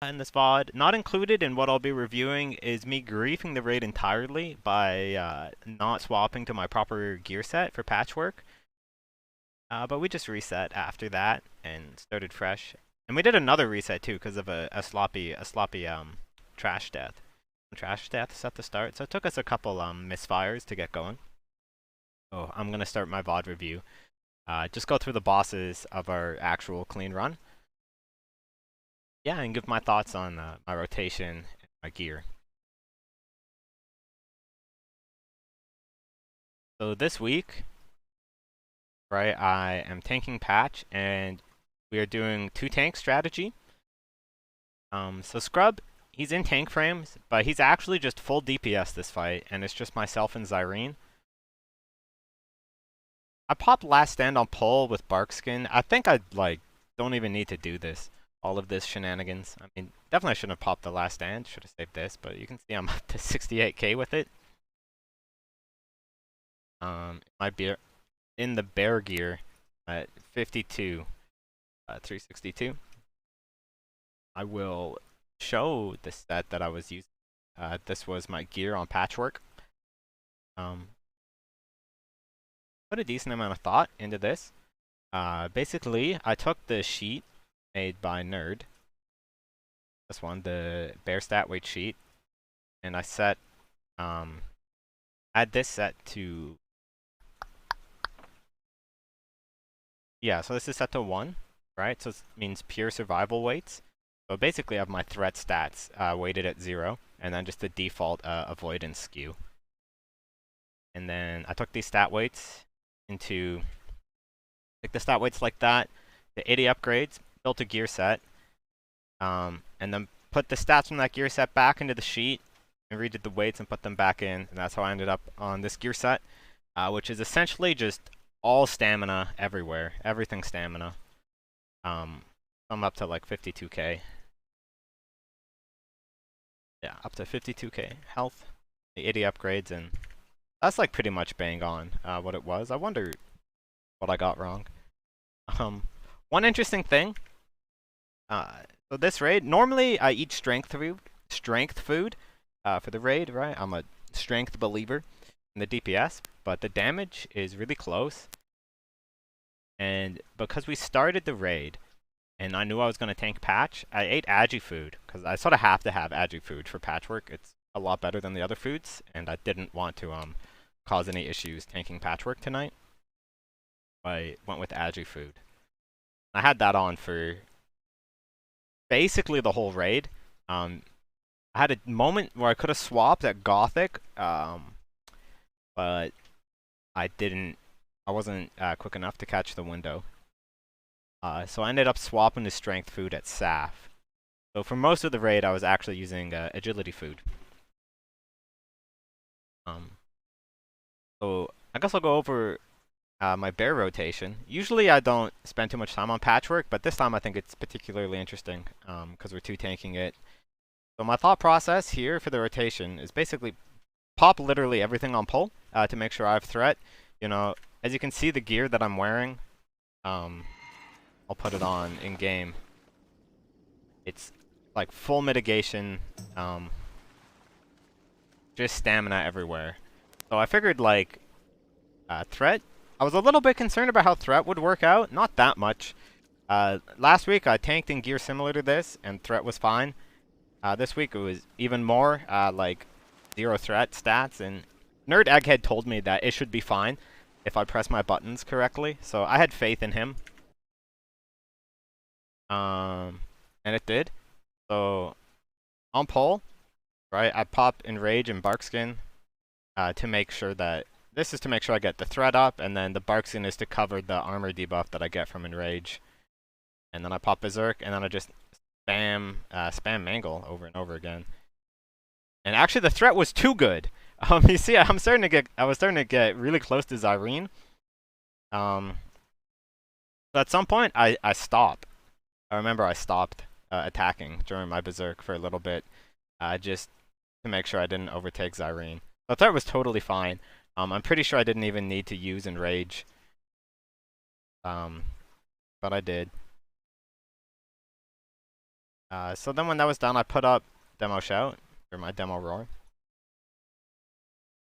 in this VOD. Not included in what I'll be reviewing is me griefing the raid entirely by not swapping to my proper gear set for patchwork. But we just reset after that and started fresh. And we did another reset too because of a sloppy trash death. Trash deaths at the start, so it took us a couple misfires to get going. So I'm gonna start my VOD review. Just go through the bosses of our actual clean run. Yeah, and give my thoughts on my rotation and my gear. So this week, right, I am tanking patch, and we are doing 2-tank strategy. So Scrub, he's in tank frames, but he's actually just full DPS this fight, and it's just myself and Zyrene. I popped last stand on pole with Barkskin. I think I don't even need to do this. All of this shenanigans. I mean, definitely I shouldn't have popped the last stand. Should have saved this, but you can see I'm up to 68k with it. My beer in the bear gear at 52, 362. I will show the set that I was using. This was my gear on patchwork. Put a decent amount of thought into this. Basically, I took the sheet made by Nerd. This one, the bear stat weight sheet, and I set, add this set to, yeah, so this is set to 1, right? So it means pure survival weights. So basically I have my threat stats weighted at 0, and then just the default avoidance skew. And then I took these stat weights into, take the stat weights like that, the 80 upgrades, built a gear set, and then put the stats from that gear set back into the sheet, and redid the weights and put them back in, and that's how I ended up on this gear set, which is essentially just all stamina everywhere, everything stamina. I'm up to like 52k. Yeah, up to 52k health, the 80 upgrades, and that's like pretty much bang on what it was. I wonder what I got wrong. One interesting thing. So this raid, normally I eat strength food for the raid, right? I'm a strength believer in the DPS, but the damage is really close. And because we started the raid, and I knew I was going to tank patch, I ate agi food, because I sort of have to have agi food for patchwork. It's a lot better than the other foods, and I didn't want to cause any issues tanking patchwork tonight. I went with agi food. I had that on for basically the whole raid. I had a moment where I could have swapped at Gothic, but I didn't. I wasn't quick enough to catch the window. So I ended up swapping to strength food at Saf. So for most of the raid, I was actually using agility food. So I guess I'll go over my bear rotation. Usually I don't spend too much time on patchwork, but this time I think it's particularly interesting because we're 2-tanking it. So my thought process here for the rotation is basically pop literally everything on pull to make sure I have threat. You know, as you can see, the gear that I'm wearing, I'll put it on in game. It's like full mitigation, just stamina everywhere. So I figured like threat. I was a little bit concerned about how threat would work out. Not that much. Last week I tanked in gear similar to this, and threat was fine. This week it was even more like 0 threat stats, and Nerd Egghead told me that it should be fine if I press my buttons correctly. So I had faith in him. And it did. So on pole, right, I pop Enrage and Barkskin to make sure that this is to make sure I get the threat up, and then the Barkskin is to cover the armor debuff that I get from Enrage. And then I pop Berserk, and then I just spam Mangle over and over again. And actually, the threat was too good. You see, I was starting to get really close to Zyrene. So at some point, I stopped. I remember I stopped attacking during my Berserk for a little bit, just to make sure I didn't overtake Zyrene. The threat was totally fine. I'm pretty sure I didn't even need to use Enrage. But I did. So then when that was done, I put up demo shout, or my demo roar.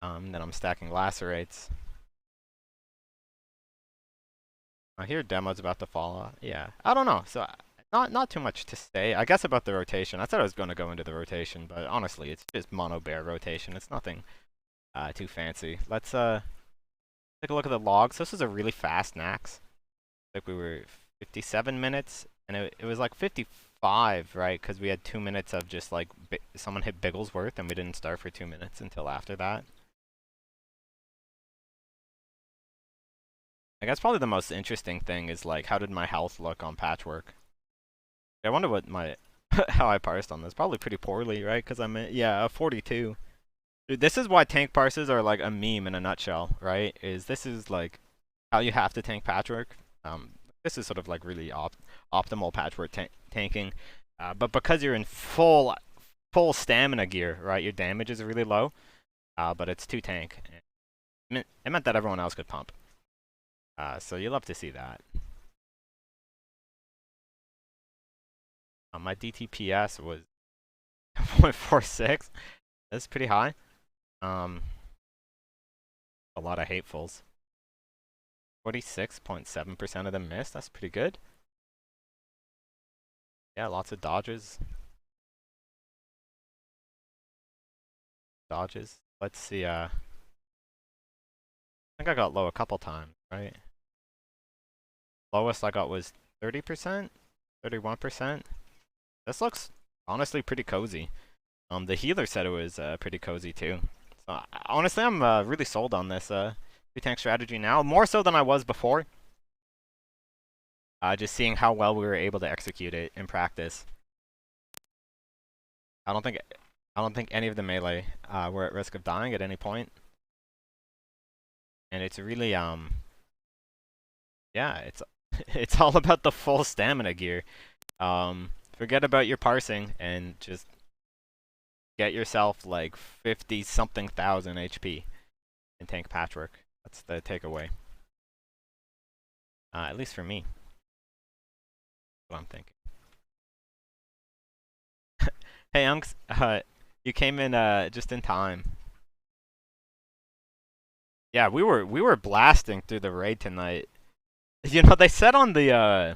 Then I'm stacking lacerates. I hear demo's about to fall. Yeah, I don't know. So not too much to say. I guess about the rotation. I thought I was going to go into the rotation, but honestly, it's just mono bear rotation. It's nothing too fancy. Let's take a look at the logs. This was a really fast Nax. Like we were 57 minutes, and it was like 55, right? Because we had 2 minutes of just like someone hit Bigglesworth, and we didn't start for 2 minutes until after that. I guess probably the most interesting thing is like how did my health look on Patchwork? I wonder what my how I parsed on this. Probably pretty poorly, right? Because I'm yeah, a 42. Dude, this is why tank parses are like a meme in a nutshell, right? This is like how you have to tank Patchwork. This is sort of like really optimal Patchwork tanking, but because you're in full stamina gear, right? Your damage is really low, but it's 2 tank. It meant that everyone else could pump. So you'll love to see that. My DTPS was 0.46. That's pretty high. A lot of hatefuls. 46.7% of them missed. That's pretty good. Yeah, lots of dodges. Let's see. I think I got low a couple times, right? Lowest I got was 30%, 31%. This looks honestly pretty cozy. The healer said it was pretty cozy too. So honestly, I'm really sold on this 2-tank strategy now, more so than I was before. Just seeing how well we were able to execute it in practice. I don't think any of the melee were at risk of dying at any point. And it's really yeah, it's all about the full stamina gear. Forget about your parsing and just get yourself like 50 something thousand HP in tank Patchwork. That's the takeaway. At least for me. What I'm thinking. Hey Unks, you came in just in time. Yeah, we were blasting through the raid tonight. You know, they said on the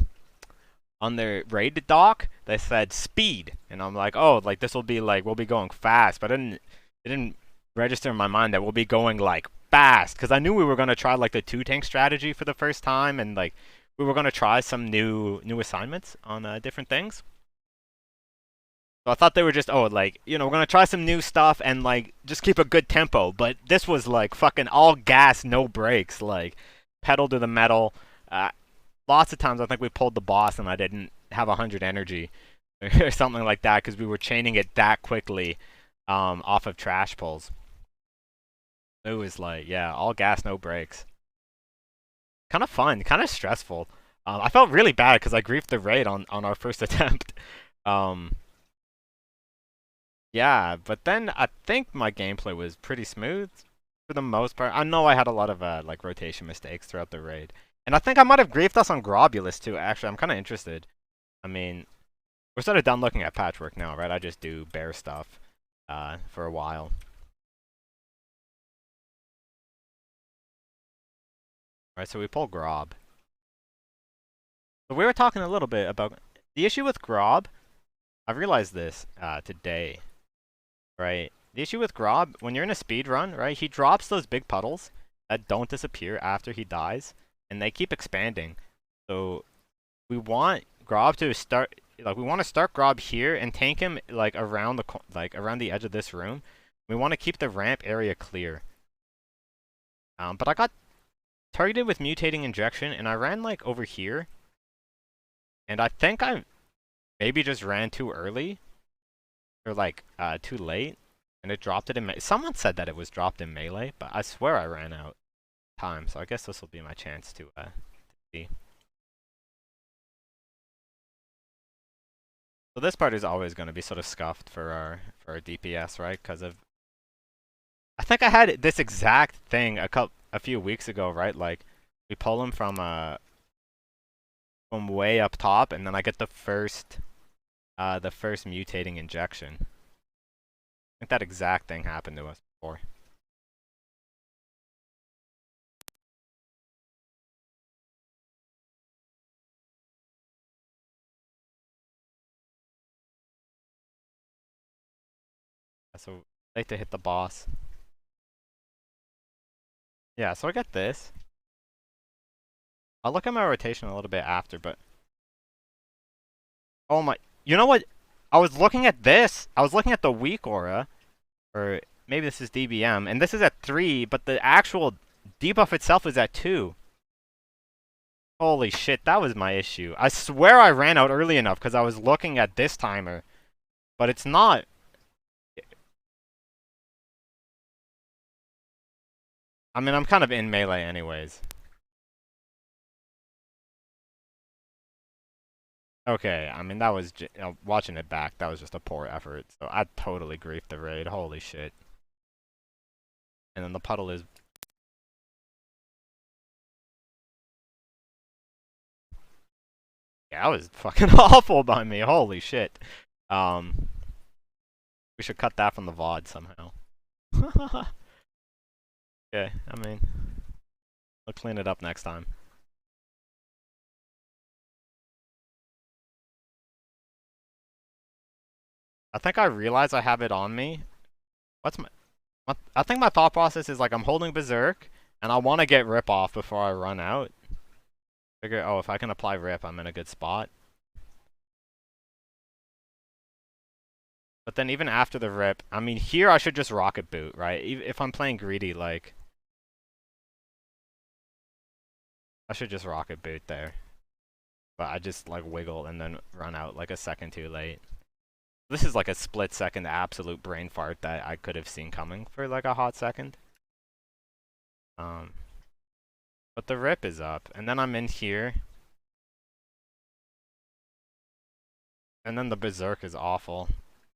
on their raid doc, they said speed, and I'm like, oh, like this will be like we'll be going fast, but it didn't register in my mind that we'll be going like fast, because I knew we were gonna try like the 2-tank strategy for the first time, and like we were gonna try some new assignments on different things. So I thought they were just, oh, like, you know, we're gonna try some new stuff and like just keep a good tempo. But this was like fucking all gas, no brakes, like pedal to the metal. Uh, Lots of times I think we pulled the boss and I didn't have 100 energy or something like that because we were chaining it that quickly off of trash pulls. It was like, yeah, all gas, no brakes. Kind of fun, kind of stressful. I felt really bad because I griefed the raid on our first attempt. Yeah, but then I think my gameplay was pretty smooth for the most part. I know I had a lot of like rotation mistakes throughout the raid. And I think I might have griefed us on Grobulus too, actually. I'm kind of interested. I mean, we're sort of done looking at Patchwork now, right? I just do bear stuff for a while. Right, so we pull Grob. So we were talking a little bit about the issue with Grob. I've realized this today, right? The issue with Grob, when you're in a speed run, right, he drops those big puddles that don't disappear after he dies, and they keep expanding. So we want Grob to start, like we want to start Grob here and tank him like around the edge of this room. We want to keep the ramp area clear. But I got targeted with mutating injection, and I ran like over here, and I think I maybe just ran too early or like too late, and it dropped it in. Someone said that it was dropped in melee, but I swear I ran out of time. So I guess this will be my chance to see. So this part is always going to be sort of scuffed for our DPS, right? Because of I think I had this exact thing a few weeks ago, right? Like we pull him from way up top, and then I get the first the first mutating injection. I think that exact thing happened to us before. So late to hit the boss. Yeah, so I get this. I'll look at my rotation a little bit after, but oh my, you know what? I was looking at this. I was looking at the weak aura, or maybe this is DBM, and this is at 3, but the actual debuff itself is at 2. Holy shit, that was my issue. I swear I ran out early enough because I was looking at this timer, but it's not. I mean, I'm kind of in melee anyways. Okay, I mean, that was, watching it back, that was just a poor effort. So I totally griefed the raid, holy shit. And then the puddle is... Yeah, that was fucking awful by me, holy shit. We should cut that from the VoD somehow. Okay, I mean, we'll clean it up next time. I think I realize I have it on me. What's I think my thought process is like I'm holding Berserk, and I want to get Rip off before I run out. Figure, oh, if I can apply Rip, I'm in a good spot. But then even after the Rip, I mean, here I should just Rocket Boot, right? If I'm playing greedy, like... I should just Rocket Boot there. But I just, like, wiggle and then run out like a second too late. This is like a split-second absolute brain fart that I could have seen coming for like a hot second. But the Rip is up, and then I'm in here. And then the Berserk is awful.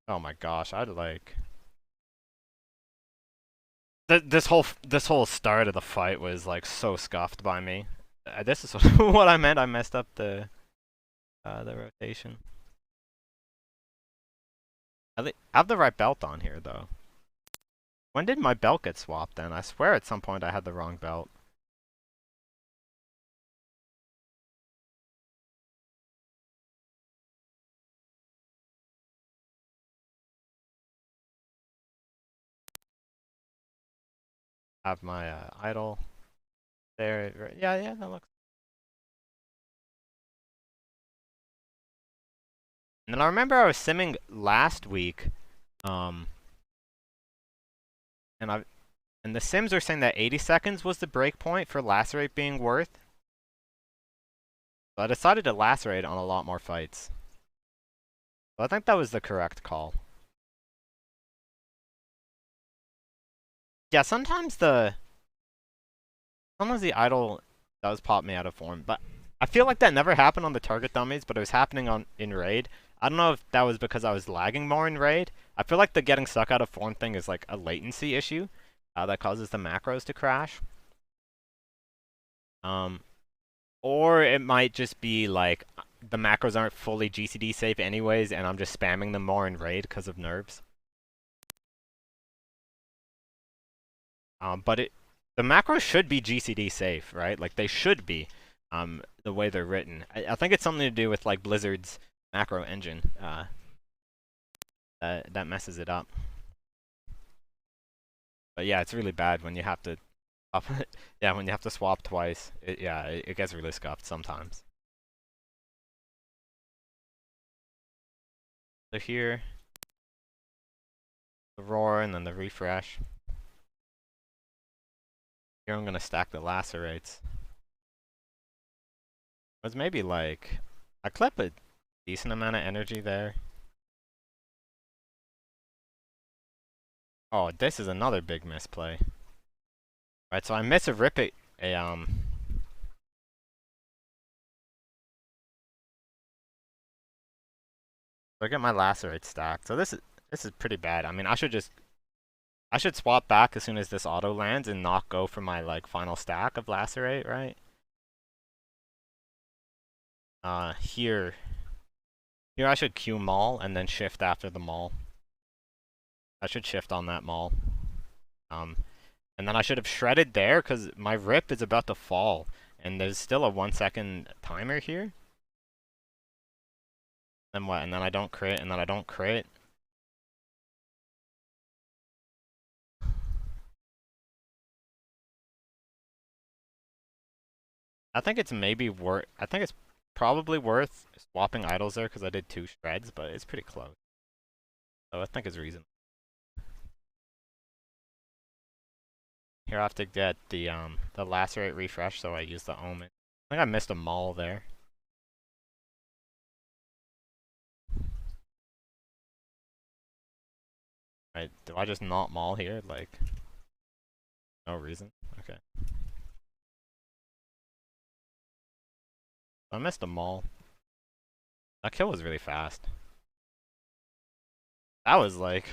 Oh my gosh, I'd like... This whole start of the fight was like so scuffed by me. This is what I meant. I messed up the rotation. I have the right belt on here though. When did my belt get swapped then? I swear at some point I had the wrong belt. I have my idol there. Yeah, that looks. And then I remember I was simming last week, and the sims are saying that 80 seconds was the break point for lacerate being worth. So I decided to lacerate on a lot more fights. So I think that was the correct call. Yeah, sometimes the idol does pop me out of form, but I feel like that never happened on the target dummies, but it was happening in raid. I don't know if that was because I was lagging more in raid. I feel like the getting stuck out of form thing is like a latency issue that causes the macros to crash. Or it might just be like the macros aren't fully GCD safe anyways, and I'm just spamming them more in raid because of nerfs. But the macros should be GCD safe, right? Like they should be, the way they're written. I think it's something to do with like Blizzard's macro engine that messes it up. But yeah, it's really bad when you have to, yeah, when you have to swap twice. It gets really scuffed sometimes. So here, the roar and then the refresh. Here I'm gonna stack the lacerates. It was maybe like, I clip a decent amount of energy there. Oh, this is another big misplay. Right, so I miss a rip it, so I get my lacerate stacked. So this is pretty bad. I mean, I should swap back as soon as this auto lands and not go for my like final stack of lacerate, right? Here Here I should Q maul and then shift after the maul. I should shift on that maul. And then I should have shredded there because my rip is about to fall. And there's still a 1 second timer here. Then what? And then I don't crit, and then I don't crit. I think it's maybe worth. I think it's probably worth swapping idols there because I did 2 shreds, but it's pretty close. So I think it's reasonable. Here I have to get the lacerate refresh, so I use the omen. I think I missed a maul there. Right? Do I just not maul here? Like, no reason. Okay. I missed a maul. That kill was really fast. That was like,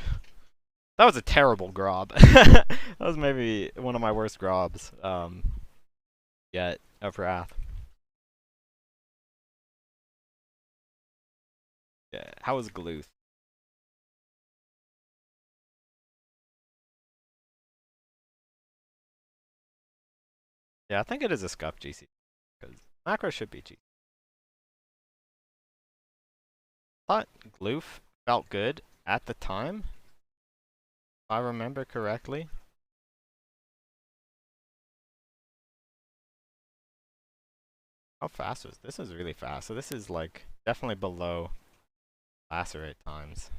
that was a terrible grob. That was maybe one of my worst grobs yet of Wrath. Yeah, how was Gluth? Yeah, I think it is a scuff GC because macro should be GC. Thought Gloof felt good at the time, if I remember correctly. How fast was this? Is really fast. So this is like definitely below lacerate times.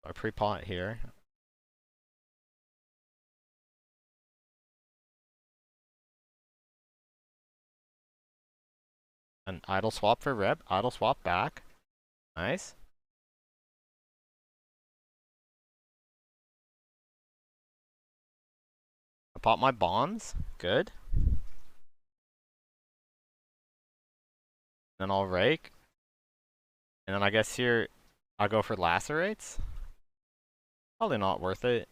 I pre-pot here. An idle swap for Reb. Idle swap back. Nice. I pop my bombs. Good. Then I'll rake. And then I guess here I'll go for lacerates. Probably not worth it.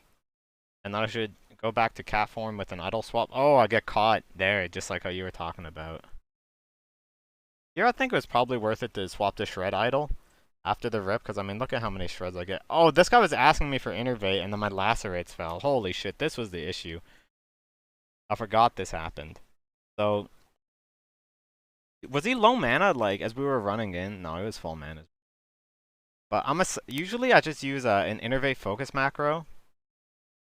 And then I should go back to cat form with an idle swap. Oh, I get caught there, just like how you were talking about. Yeah, I think it was probably worth it to swap to shred idle after the rip, because I mean, look at how many shreds I get. Oh, this guy was asking me for innervate, and then my lacerates fell. Holy shit, this was the issue. I forgot this happened. So, was he low mana, like, as we were running in? No, he was full mana. But usually I just use an innervate focus macro,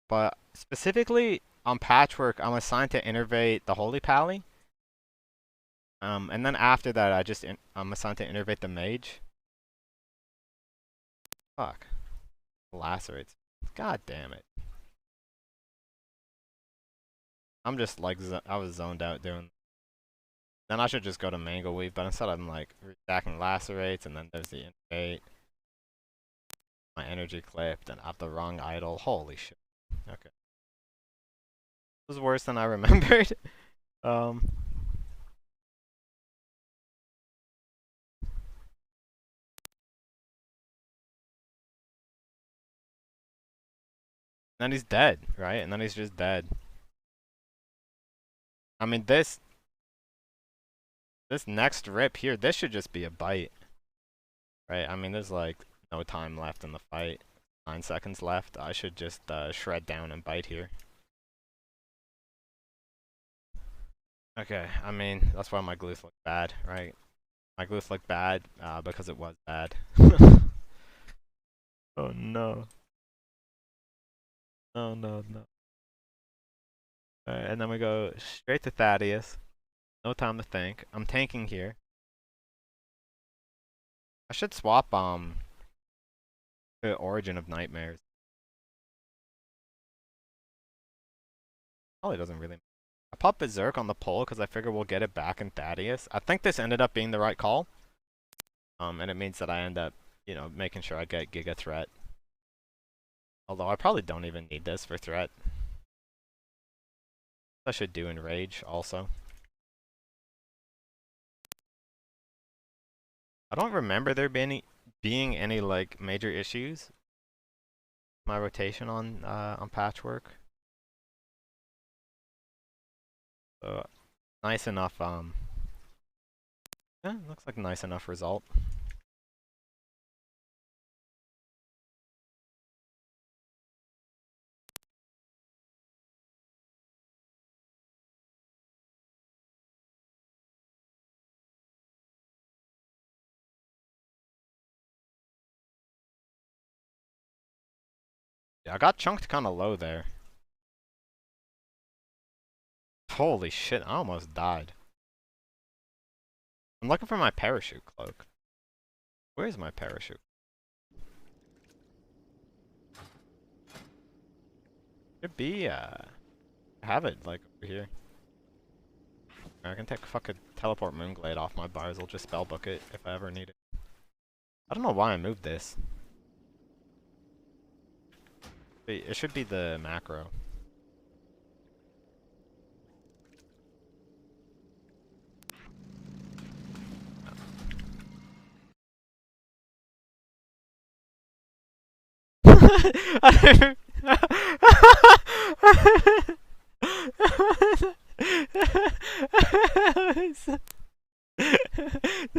but specifically on Patchwork, I'm assigned to innervate the Holy Pally. And then after that, I'm assigned to innervate the Mage. Fuck. Lacerates. God damn it. I'm just like, I was zoned out doing. Then I should just go to Mango Weave, but instead I'm like stacking lacerates, and then there's the innervate. My energy clipped, and I have the wrong idol. Holy shit. Okay. This was worse than I remembered. Then he's dead, right? And then he's just dead. I mean, this next rip here, this should just be a bite, right? I mean, there's like no time left in the fight. 9 seconds left. I should just shred down and bite here. Okay, I mean, that's why my Gluth looked bad, right? My Gluth looked bad because it was bad. Oh no. No, no, no. Alright, and then we go straight to Thaddeus. No time to think. I'm tanking here. I should swap the Origin of Nightmares. Probably doesn't really. I pop Berserk on the pull because I figure we'll get it back in Thaddeus. I think this ended up being the right call. And it means that I end up, making sure I get Giga Threat. Although I probably don't even need this for Threat. I should do Enrage also. I don't remember there being any like major issues. My rotation on Patchwork. So nice enough. Yeah, looks like a nice enough result. Yeah, I got chunked kind of low there. Holy shit, I almost died. I'm looking for my parachute cloak. Where's my parachute? Should be, I have it, like, over here. I can take fucking teleport Moonglade off my bars. I'll just spellbook it if I ever need it. I don't know why I moved this. It should be the macro.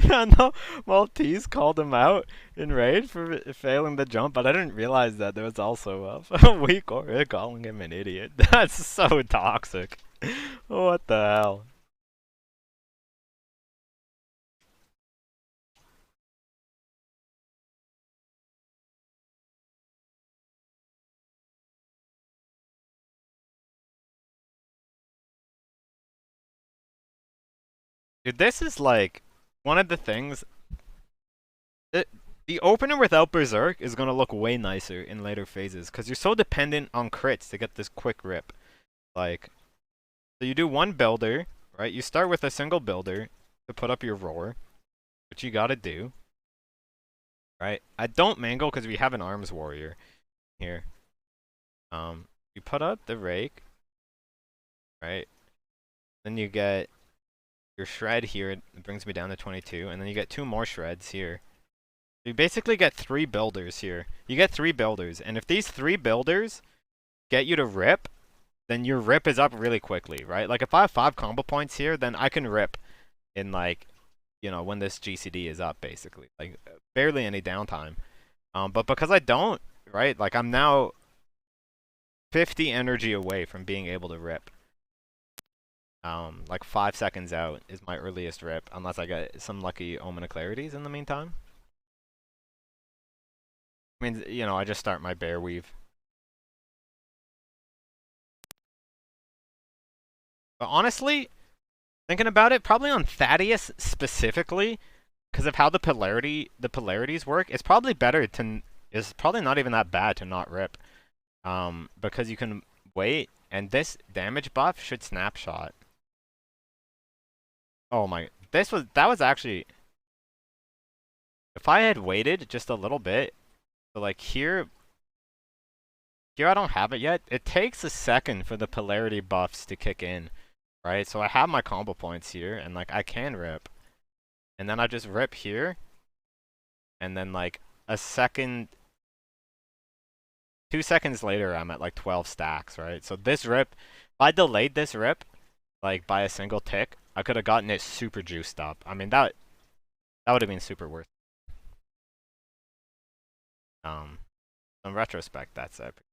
I know Maltese called him out in raid for failing the jump, but I didn't realize that there was also a weak aura calling him an idiot. That's so toxic. What the hell? Dude, this is like one of the things. The opener without Berserk is gonna look way nicer in later phases because you're so dependent on crits to get this quick rip. Like, so you do one builder, right? You start with a single builder to put up your roar, which you gotta do, right? I don't mangle because we have an arms warrior here. You put up the rake, right? Then you get your shred here. It brings me down to 22, and then you get 2 more shreds here. You basically get 3 builders here. You get 3 builders, and if these 3 builders get you to rip, then your rip is up really quickly, right? Like if I have 5 combo points here, then I can rip in like, you know, when this GCD is up, basically. Like barely any downtime. But because I don't, right? Like I'm now 50 energy away from being able to rip. Like 5 seconds out is my earliest rip, unless I get some lucky Omen of Clarities in the meantime. I mean, you know, I just start my bear weave. But honestly, thinking about it, probably on Thaddeus specifically, because of how the polarities work, it's probably better to. It's probably not even that bad to not rip, because you can wait, and this damage buff should snapshot. Oh my, that was actually. If I had waited just a little bit, so like here I don't have it yet. It takes a second for the polarity buffs to kick in, right? So I have my combo points here, and like I can rip, and then I just rip here, and then like a second, 2 seconds later, I'm at like 12 stacks, right? So this rip, if I delayed this rip, like by a single tick, I could have gotten it super juiced up. I mean that would have been super worth. In retrospect, that's epic.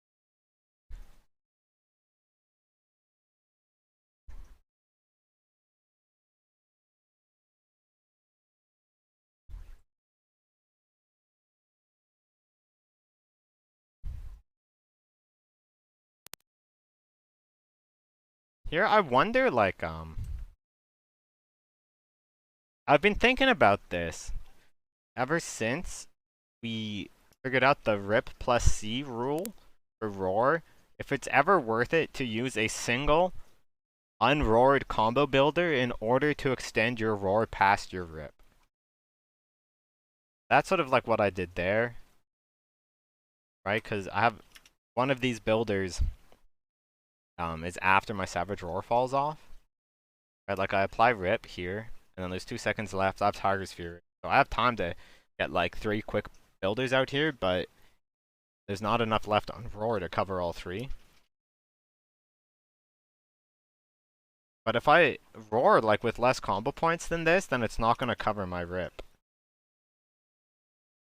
Here, I wonder, like, I've been thinking about this ever since we figured out the rip plus C rule for roar. If it's ever worth it to use a single unroared combo builder in order to extend your roar past your rip. That's sort of like what I did there, right? Because I have one of these builders is after my Savage Roar falls off. Right, like I apply Rip here, and then there's 2 seconds left. I have Tiger's Fury, so I have time to get like 3 quick builders out here, but there's not enough left on Roar to cover all 3. But if I roar like with less combo points than this, then it's not gonna cover my rip.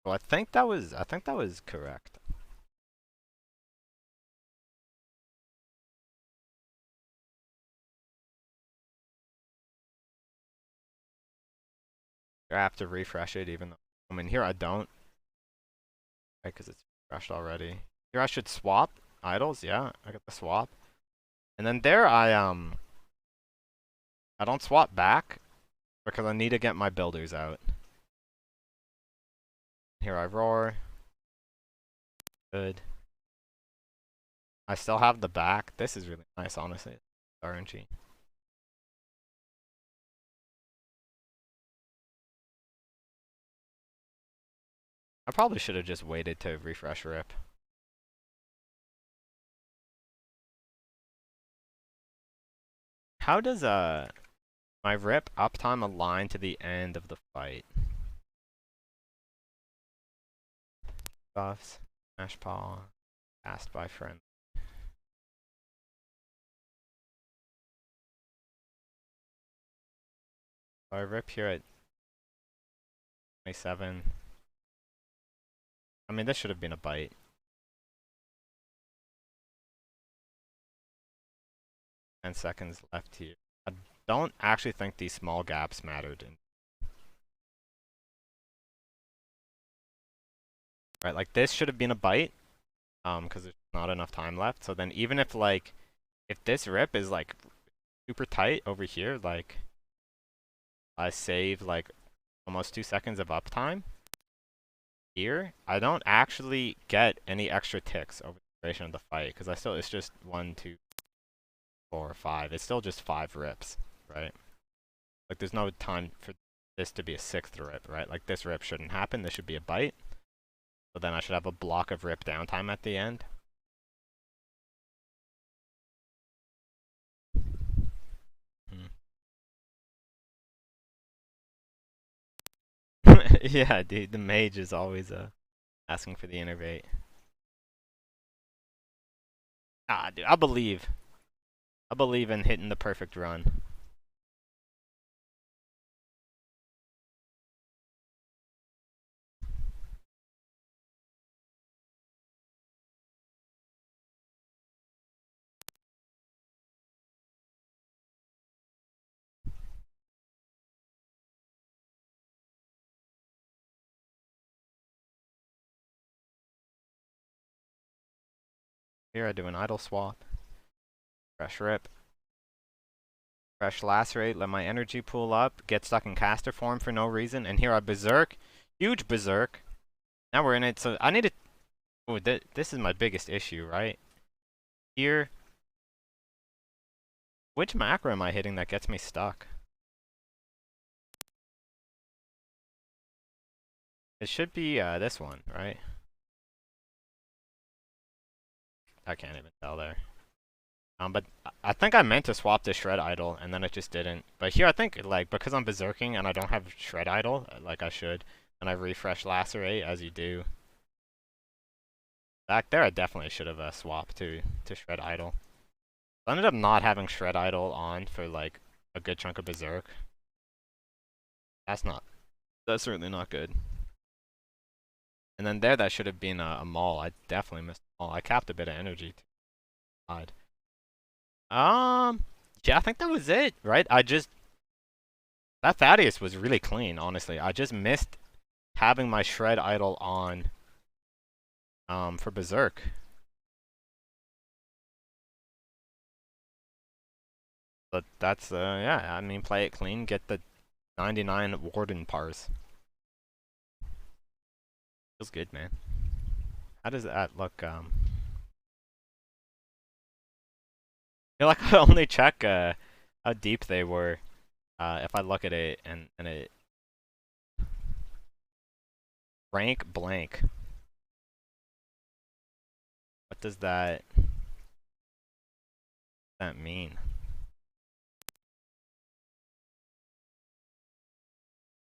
So I think that was correct. I have to refresh it, even though I mean here I don't, right? Because it's refreshed already. Here I should swap idols. Yeah, I got the swap, and then there I don't swap back because I need to get my builders out. Here I roar. Good. I still have the back. This is really nice, honestly. RNG. I probably should have just waited to refresh rip. How does my rip uptime align to the end of the fight? Buffs, smash paw, cast by friend. So I rip here at 27. I mean, this should have been a bite. Ten seconds left here. I don't actually think these small gaps mattered. Right, like this should have been a bite, because there's not enough time left. So then even if like, if this rip is like super tight over here, like I save like almost 2 seconds of uptime here, I don't actually get any extra ticks over the duration of the fight because it's just 1, 2, 4, 5. It's still just 5 rips, right? Like there's no time for this to be a 6th rip, right? Like this rip shouldn't happen. This should be a bite. So then I should have a block of rip downtime at the end. Yeah, dude, the mage is always asking for the innervate. Ah, dude, I believe. I believe in hitting the perfect run. Here I do an idle swap. Fresh rip. Fresh lacerate, let my energy pool up, get stuck in caster form for no reason, and here I berserk. Huge berserk. Now we're in it, so I need to... Oh, this is my biggest issue, right? Here... Which macro am I hitting that gets me stuck? It should be this one, right? I can't even tell there. But I think I meant to swap to Shred Idol, and then it just didn't. But here I think, like, because I'm berserking and I don't have Shred Idol, like I should, and I refresh Lacerate, as you do. Back there, I definitely should have swapped to Shred Idol. I ended up not having Shred Idol on for, like, a good chunk of Berserk. That's certainly not good. And then there, that should have been a Maul. I definitely missed a Maul. I capped a bit of energy. Yeah, I think that was it, right? That Thaddeus was really clean, honestly. I just missed having my Shred Idol on, for Berserk. But that's, yeah, I mean, play it clean, get the 99 Warden pars. Feels good, man. How does that look, I feel like I only check, how deep they were, if I look at it, and it... Rank blank. What does that mean?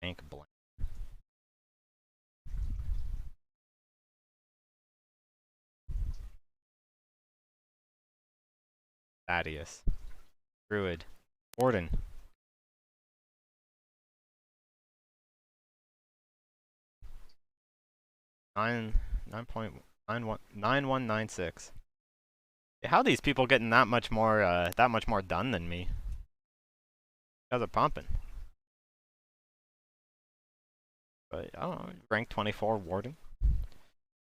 Rank blank. Thaddeus. Druid. Warden. 9.9196. How are these people getting that much more done than me? You guys are pumping. But I don't know, rank 24 Warden.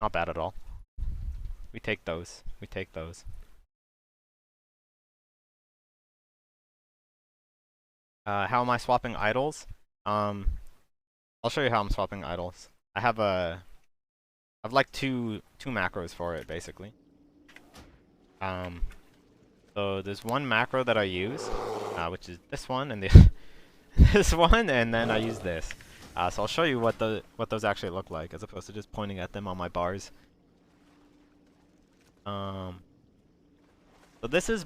Not bad at all. We take those. We take those. How am I swapping idols? I'll show you how I'm swapping idols. I've like two macros for it basically. So there's one macro that I use, which is this one and the this one, and then I use this. So I'll show you what those actually look like, as opposed to just pointing at them on my bars. So this is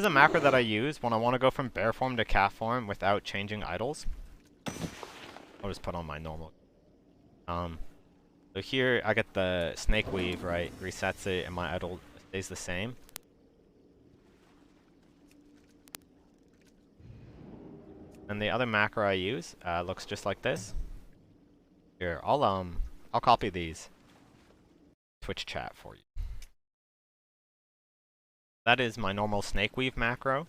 a macro that I use when I want to go from bear form to cat form without changing idols. I'll just put on my normal. So here I get the snake weave, right? Resets it, and my idol stays the same. And the other macro I use looks just like this. Here, I'll copy these. Twitch chat for you. That is my normal snake weave macro.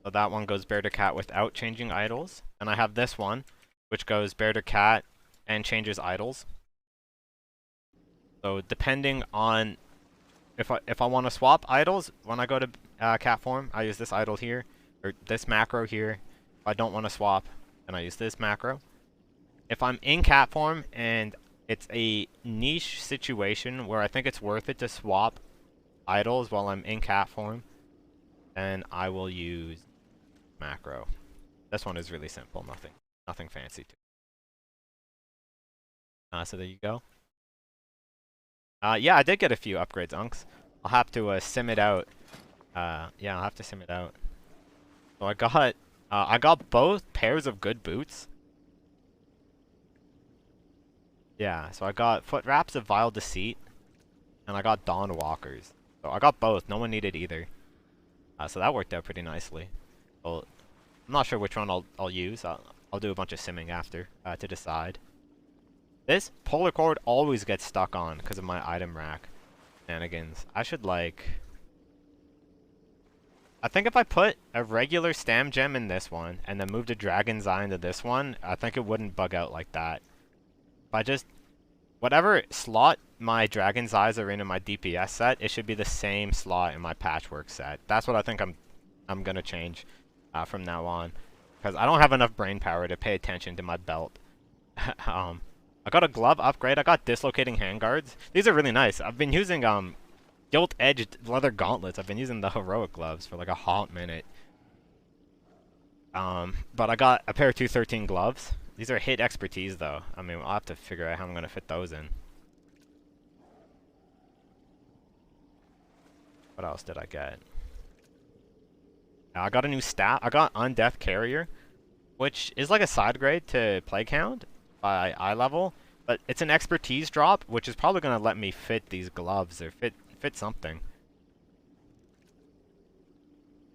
So that one goes bear to cat without changing idols. And I have this one, which goes bear to cat and changes idols. So depending on if I want to swap idols when I go to cat form, I use this idol here, or this macro here. If I don't want to swap, then I use this macro. If I'm in cat form and it's a niche situation where I think it's worth it to swap idols while I'm in cat form, then I will use macro. This one is really simple, nothing fancy to it. So there you go. Yeah, I did get a few upgrades, Unks. I'll have to sim it out. Yeah, I'll have to sim it out. So I got both pairs of good boots. Yeah, so I got foot wraps of Vile Deceit, and I got Dawn Walkers. So I got both. No one needed either. So that worked out pretty nicely. Well, I'm not sure which one I'll use. I'll do a bunch of simming after to decide. This polar cord always gets stuck on because of my item rack shenanigans. I think if I put a regular stam gem in this one and then moved a dragon's eye into this one, I think it wouldn't bug out like that. If I just whatever slot my dragon's eyes are in my DPS set, it should be the same slot in my patchwork set. That's what I think I'm gonna change from now on, because I don't have enough brain power to pay attention to my belt. I got a glove upgrade. I got dislocating handguards. These are really nice. I've been using gilt-edged leather gauntlets. I've been using the heroic gloves for like a hot minute. But I got a pair of 213 gloves. These are hit expertise though. I mean, I'll have to figure out how I'm gonna fit those in. What else did I get? I got a new stat. I got Undeath Carrier, which is like a side grade to Plague Hound by eye level, but it's an expertise drop, which is probably gonna let me fit these gloves or fit something.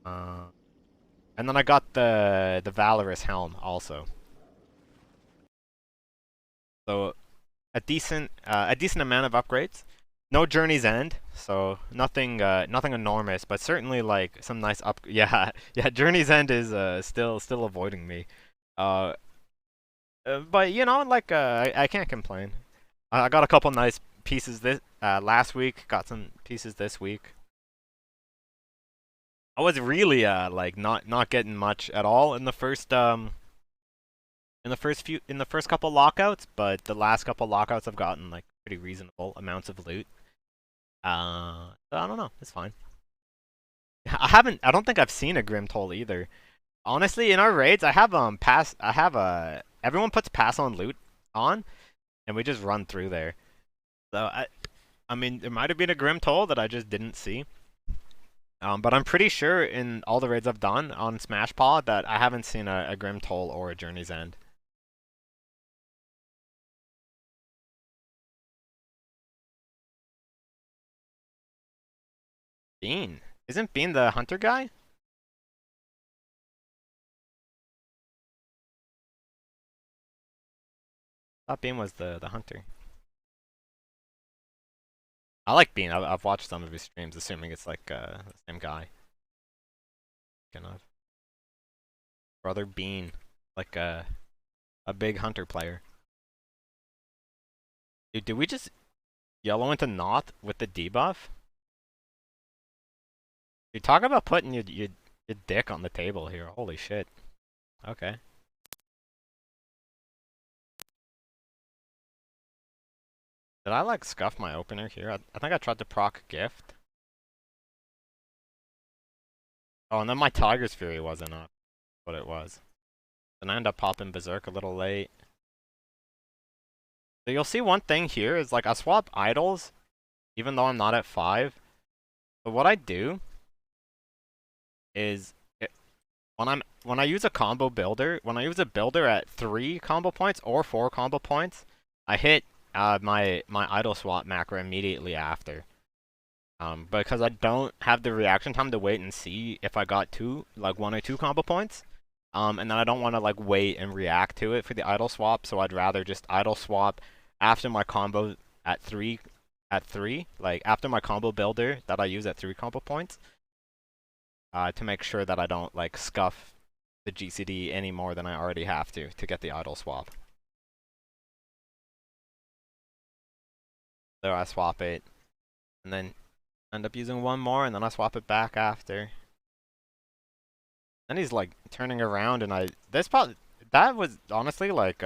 And then I got the Valorous helm also. So a decent amount of upgrades. No Journey's End, so nothing enormous, but certainly like some nice up. Yeah, yeah. Journey's End is still avoiding me. But you know, like I can't complain. I got a couple nice pieces this last week. Got some pieces this week. I was really like not getting much at all in the first couple lockouts, but the last couple lockouts I've gotten like pretty reasonable amounts of loot. So I don't know, it's fine. I don't think I've seen a Grim Toll either. Honestly, in our raids, I have everyone puts pass on loot on, and we just run through there. So I mean, there might have been a Grim Toll that I just didn't see. But I'm pretty sure in all the raids I've done on Smashpaw that I haven't seen a Grim Toll or a Journey's End. Bean? Isn't Bean the hunter guy? Thought Bean was the hunter. I like Bean. I've watched some of his streams, assuming it's like the same guy. Kind of. Brother Bean, like a big hunter player. Dude, did we just yellow into Not with the debuff? You talk about putting your dick on the table here. Holy shit. Okay. Did I like scuff my opener here? I think I tried to proc gift. Oh, and then my Tiger's Fury wasn't up. What it was. Then I end up popping Berserk a little late. So you'll see one thing here is like I swap idols, even though I'm not at 5. But what I do is when I use a combo builder, when I use a builder at 3 combo points or 4 combo points, I hit my idol swap macro immediately after. Because I don't have the reaction time to wait and see if I got 1 or 2 combo points. And then I don't want to like wait and react to it for the idol swap, so I'd rather just idol swap after my combo at 3, like after my combo builder that I use at 3 combo points, to make sure that I don't like scuff the GCD any more than I already have to get the idol swap. So I swap it, and then end up using one more, and then I swap it back after. Then he's like turning around, and that was honestly like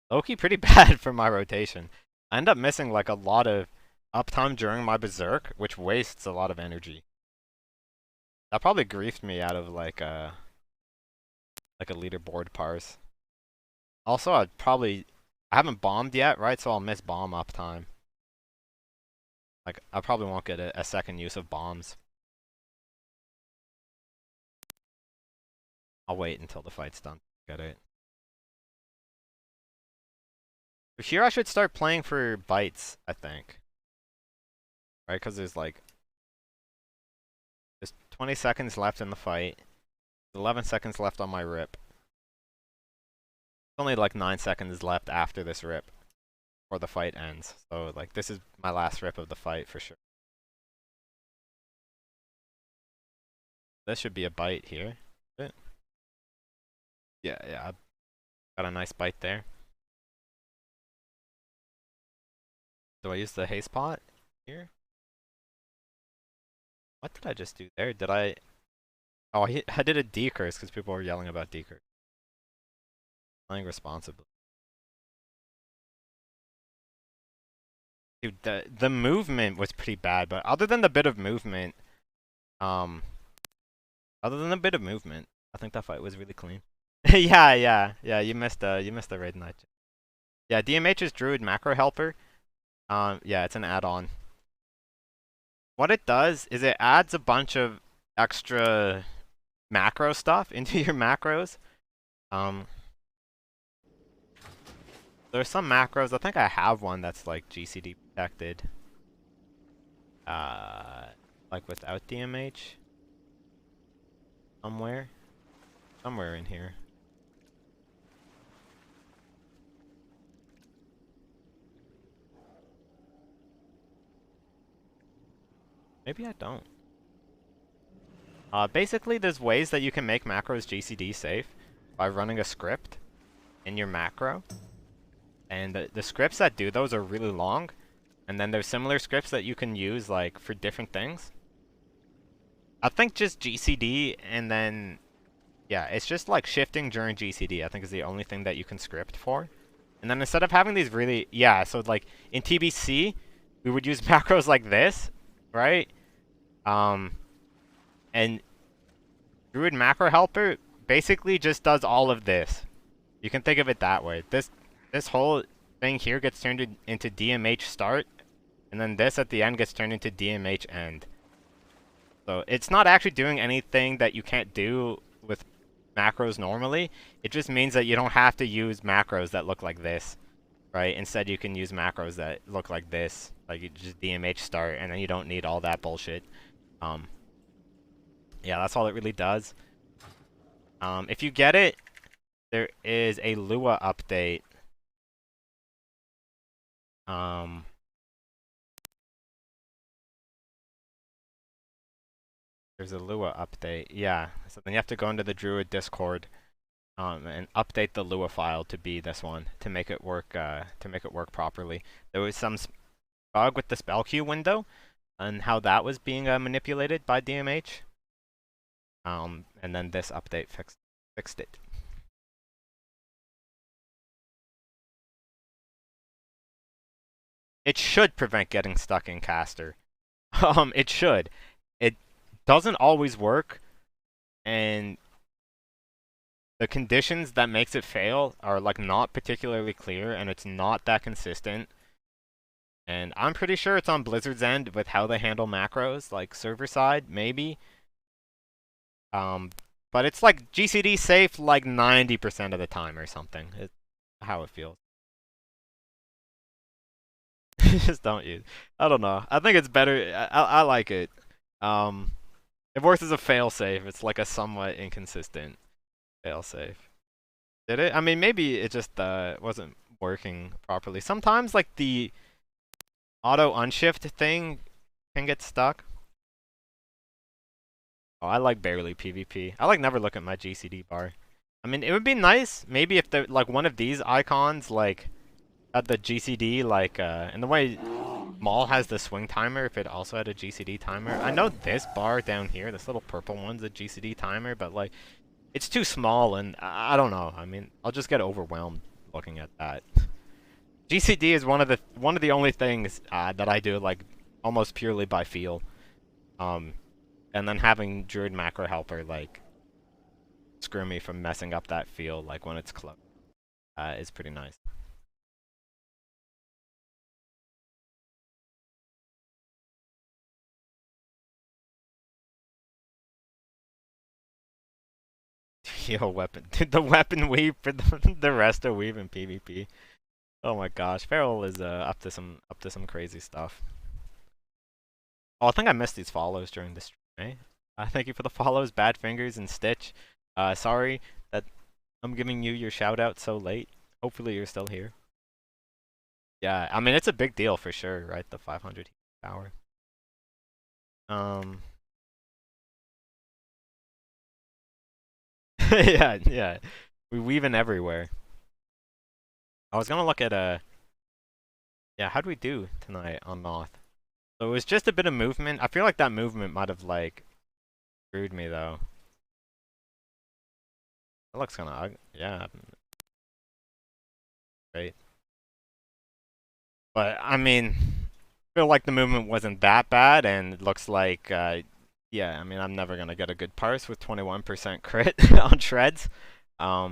low-key pretty bad for my rotation. I end up missing like a lot of uptime during my Berserk, which wastes a lot of energy. That probably griefed me out of like a leaderboard parse. Also, I haven't bombed yet, right? So I'll miss bomb uptime. Like I probably won't get a second use of bombs. I'll wait until the fight's done. Get it. But here I should start playing for bites, I think. Right, because there's 20 seconds left in the fight. 11 seconds left on my rip. Only like 9 seconds left after this rip, or the fight ends. So like this is my last rip of the fight for sure. This should be a bite here. Yeah, got a nice bite there. Do I use the haste pot here? What did I just do there? Did I? Oh, I did a decurse because people were yelling about decurse. Playing responsibly. Dude, the movement was pretty bad, but other than the bit of movement, I think that fight was really clean. Yeah. You missed the raid night. Yeah, DMH is Druid Macro Helper. Yeah, it's an add-on. What it does is it adds a bunch of extra macro stuff into your macros. There's some macros. I think I have one that's like GCD protected. Like without DMH. Somewhere in here. Maybe I don't. Basically, there's ways that you can make macros GCD safe by running a script in your macro. And the scripts that do those are really long. And then there's similar scripts that you can use like for different things. I think just GCD and then, yeah, it's just like shifting during GCD, I think is the only thing that you can script for. And then instead of having these really, yeah, so like in TBC, we would use macros like this, right? And Druid Macro Helper basically just does all of this. You can think of it that way. This whole thing here gets turned into DMH start, and then this at the end gets turned into DMH end. So it's not actually doing anything that you can't do with macros normally. It just means that you don't have to use macros that look like this, right? Instead, you can use macros that look like this, like you just DMH start, and then you don't need all that bullshit. Yeah, that's all it really does. If you get it, there is a Lua update Um, there's a Lua update. Yeah. So then you have to go into the Druid Discord, and update the Lua file to be this one to make it work. To make it work properly. There was some bug with the spell queue window, and how that was being manipulated by DMH. And then this update fixed it. It should prevent getting stuck in caster. It should. It doesn't always work, and the conditions that makes it fail are like not particularly clear, and it's not that consistent. And I'm pretty sure it's on Blizzard's end with how they handle macros, like server side, maybe. But it's like GCD safe like 90% of the time or something. It's how it feels. Just don't use. I don't know. I think it's better. I like it. It works as a failsafe. It's like a somewhat inconsistent failsafe. Did it? I mean, maybe it just wasn't working properly. Sometimes like the auto unshift thing can get stuck. Oh, I like barely PvP. I like never look at my GCD bar. I mean, it would be nice maybe if the like one of these icons like had the GCD like in the way Maul has the swing timer, if it also had a GCD timer. I know this bar down here, this little purple one's a GCD timer, but like it's too small and I don't know. I mean, I'll just get overwhelmed looking at that. GCD is one of the only things that I do like almost purely by feel. And then having Druid Macro Helper like screw me from messing up that feel like when it's close is pretty nice. Yo, weapon. The weapon weave for the rest of weave in PvP. Oh my gosh, Feral is up to some crazy stuff. Oh, I think I missed these follows during the stream. Eh? Thank you for the follows, Bad Fingers and Stitch. Sorry that I'm giving you your shout out so late. Hopefully you're still here. Yeah, I mean it's a big deal for sure, right? The 500 power. Um. Yeah, yeah. We weave in everywhere. I was gonna look at yeah, how'd we do tonight on Noth? So it was just a bit of movement. I feel like that movement might have like screwed me though. That looks kinda ugly. Yeah. Great. But I mean, I feel like the movement wasn't that bad and it looks like yeah, I mean I'm never gonna get a good parse with 21% crit on shreds. So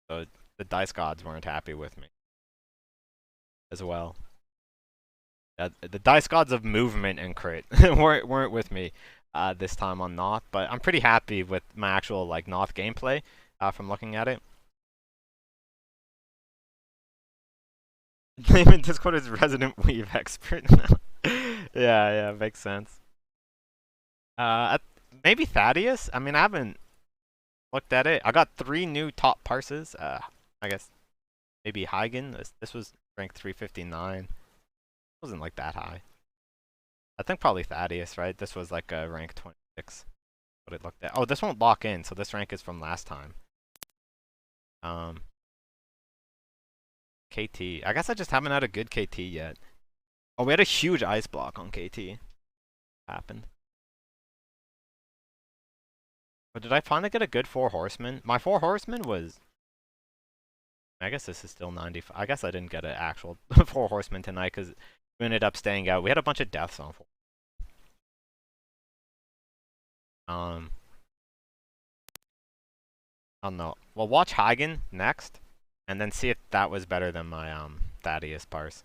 the dice gods weren't happy with me as well. The dice gods of movement and crit weren't with me this time on Noth, but I'm pretty happy with my actual like Noth gameplay from looking at it. Name in Discord is Resident Weave Expert. Yeah, makes sense. Maybe Thaddeus. I mean, I haven't looked at it. I got 3 new top parses. I guess maybe Huygen. This was ranked 359. Wasn't like that high. I think probably Thaddeus, right? This was like a rank 26. What it looked at. Oh, this won't lock in, so this rank is from last time. KT. I guess I just haven't had a good KT yet. Oh, we had a huge ice block on KT. Happened. But did I finally get a good 4 horsemen? My 4 horsemen was... I guess this is still 95. I guess I didn't get an actual 4 horsemen tonight because we ended up staying out. We had a bunch of deaths on 4. I don't know. Well, watch Hagen next, and then see if that was better than my Thaddeus parse.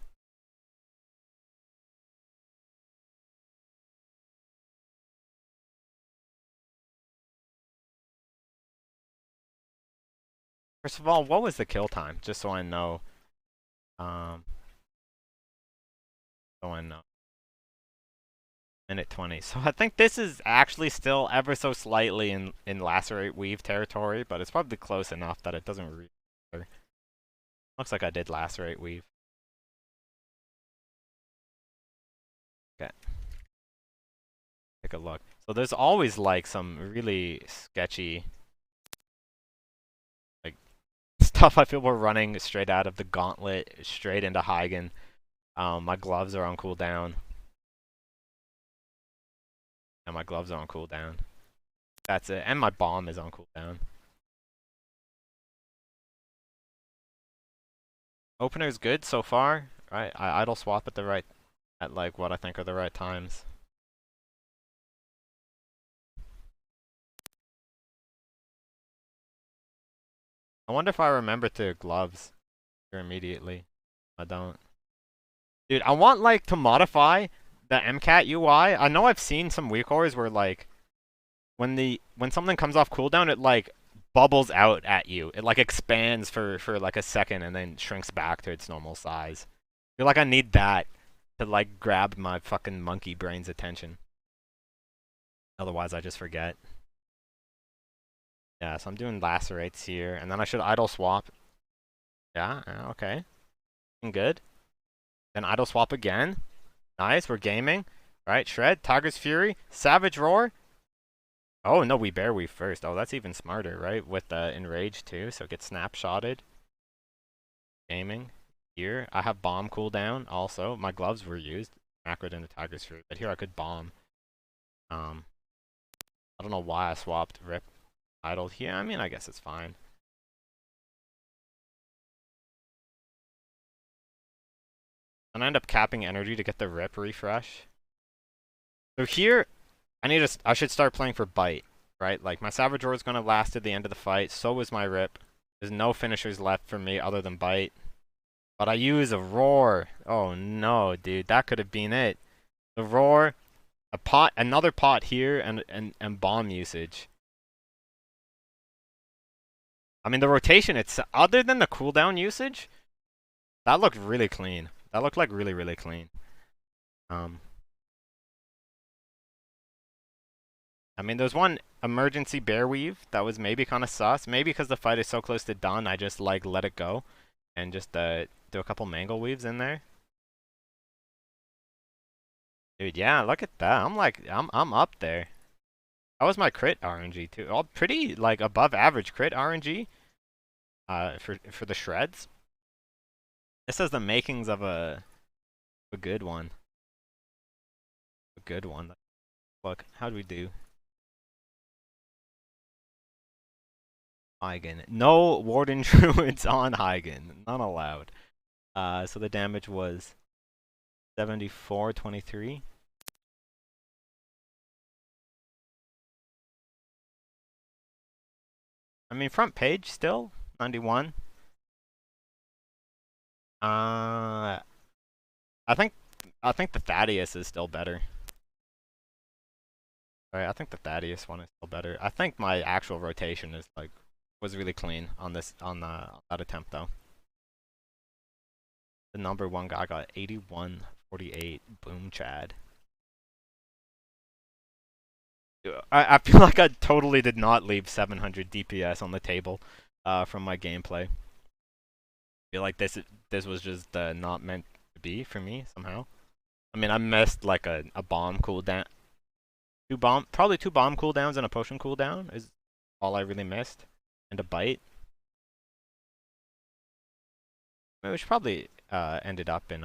First of all, what was the kill time? Just so I know. So I know. Minute 20. So I think this is actually still ever so slightly in Lacerate Weave territory, but it's probably close enough that it doesn't really matter. Looks like I did Lacerate Weave. Okay. Take a look. So there's always like some really sketchy like stuff I feel we're running straight out of the gauntlet, straight into Heigen. My gloves are on cooldown. And my gloves are on cooldown. That's it. And my bomb is on cooldown. Opener's good so far. Right? I idle swap at like what I think are the right times. I wonder if I remember to gloves here immediately. I don't. Dude, I want like to modify the MCAT UI. I know I've seen some WeakCores where like when something comes off cooldown, it like bubbles out at you. It like expands for like a second and then shrinks back to its normal size. I feel like I need that to like grab my fucking monkey brain's attention. Otherwise, I just forget. Yeah, so I'm doing lacerates here, and then I should idle swap. Yeah, okay. Good. Then idle swap again. Nice, we're gaming. Right, Shred, Tiger's Fury, Savage Roar. Oh, no, we bear weave first. Oh, that's even smarter, right? With the Enrage too, so it gets snapshotted. Gaming. Here, I have bomb cooldown also. My gloves were used. Macroed into Tiger's Fury, but here I could bomb. I don't know why I swapped Rip Idle here. I mean, I guess it's fine. And I end up capping energy to get the Rip refresh. So here, I should start playing for Bite, right? Like, my Savage Roar is going to last to the end of the fight. So is my Rip. There's no finishers left for me other than Bite. But I use a Roar. Oh no, dude. That could have been it. The Roar, a pot, another pot here, and bomb usage. I mean, the rotation, it's other than the cooldown usage, that looked really clean. That looked like really, really clean. I mean, there's one emergency bear weave that was maybe kind of sus. Maybe because the fight is so close to done, I just like let it go and just do a couple mangle weaves in there. Dude, yeah, look at that. I'm up there. That was my crit RNG too. All pretty like above average crit RNG. For the shreds. This has the makings of a good one. A good one. Look, how do we do? Heigen. No Warden Druids on Heigen. None allowed. So the damage was 74-23. I mean, front page still 91. I think the Thaddeus is still better. Right, I think the Thaddeus one is still better. I think my actual rotation is like was really clean on that attempt though. The number one guy got 81-48. Boom, Chad. I feel like I totally did not leave 700 DPS on the table from my gameplay. I feel like this was just not meant to be for me somehow. I mean, I missed like a bomb cooldown. Probably two bomb cooldowns and a potion cooldown is all I really missed. And a bite. I mean, which probably ended up in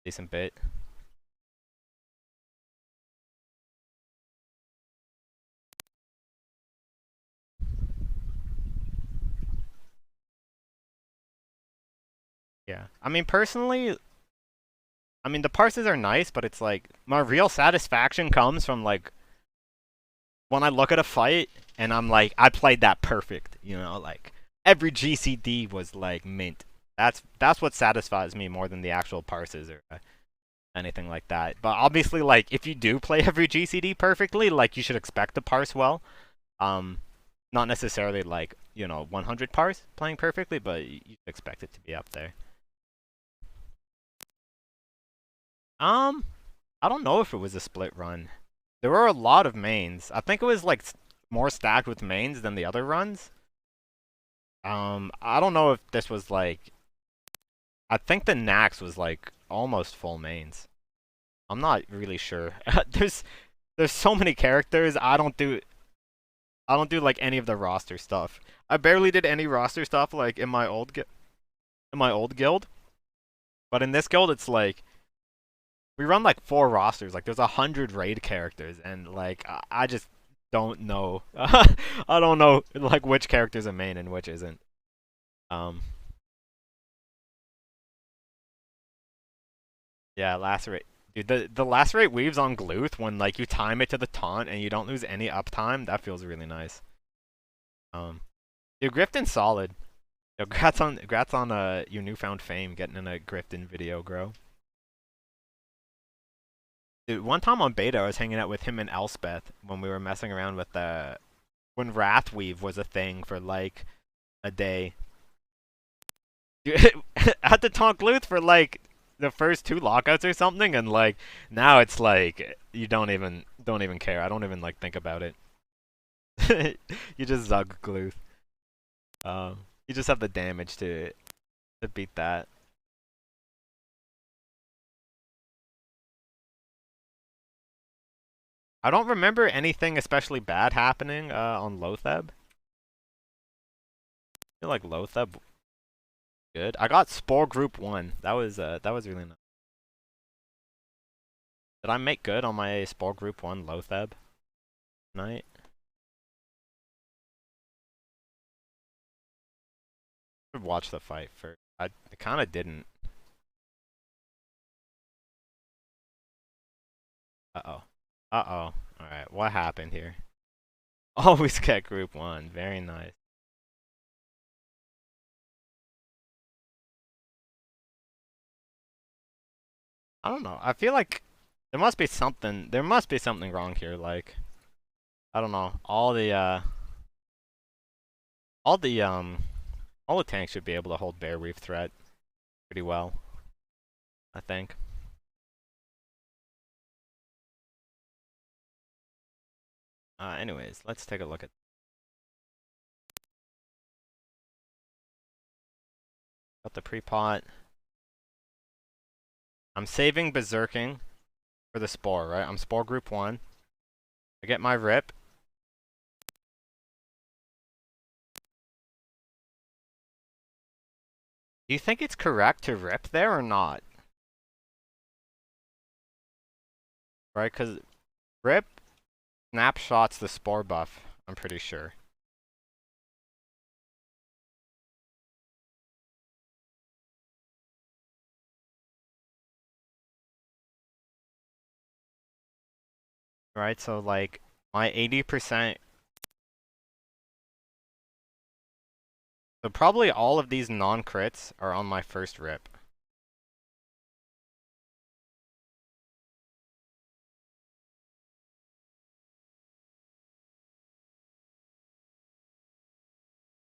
decent bit. Yeah. I mean, personally, I mean, the parses are nice, but it's like, my real satisfaction comes from like, when I look at a fight, and I'm like, I played that perfect, you know, like, every GCD was like mint. That's what satisfies me more than the actual parses or anything like that. But obviously, like, if you do play every GCD perfectly, like, you should expect to parse well. Not necessarily like, you know, 100 parse playing perfectly, but you expect it to be up there. I don't know if it was a split run. There were a lot of mains. I think it was like more stacked with mains than the other runs. I don't know if this was like. I think the Nax was like almost full mains I'm not really sure. There's so many characters. I don't do like any of the roster stuff. I barely did any roster stuff like in my old guild. But in this guild, it's like we run like 4 rosters. Like there's 100 raid characters, and like I just don't know. I don't know like which characters are main and which isn't. Um, yeah, lacerate. Dude, the lacerate weaves on Gluth when like you time it to the taunt and you don't lose any uptime. That feels really nice. Dude, Grifton's solid. Yo, congrats on your newfound fame, getting in a Grifton video, bro. Dude, one time on beta, I was hanging out with him and Elspeth when we were messing around with when Wrathweave was a thing for like a day. Dude, I had to taunt Gluth for like the first 2 lockouts or something, and like now it's like you don't even care. I don't even like think about it. You just zug Gluth. You just have the damage to beat that. I don't remember anything especially bad happening on Lotheb. I feel like Lotheb good. I got Spore Group 1. That was really nice. Did I make good on my Spore Group 1 Lotheb night? I should watch the fight first. I kind of didn't. Uh-oh. Uh-oh. Alright, what happened here? Always get Group 1. Very nice. I don't know. I feel like there must be something wrong here. Like, I don't know. All the all the tanks should be able to hold Bear Reef threat pretty well, I think. Anyways, let's take a look at got the pre-pot. I'm saving Berserking for the Spore, right? I'm Spore Group 1. I get my Rip. Do you think it's correct to Rip there or not? Right, because Rip snapshots the Spore buff, I'm pretty sure. Right, so like my 80%. So probably all of these non-crits are on my first Rip.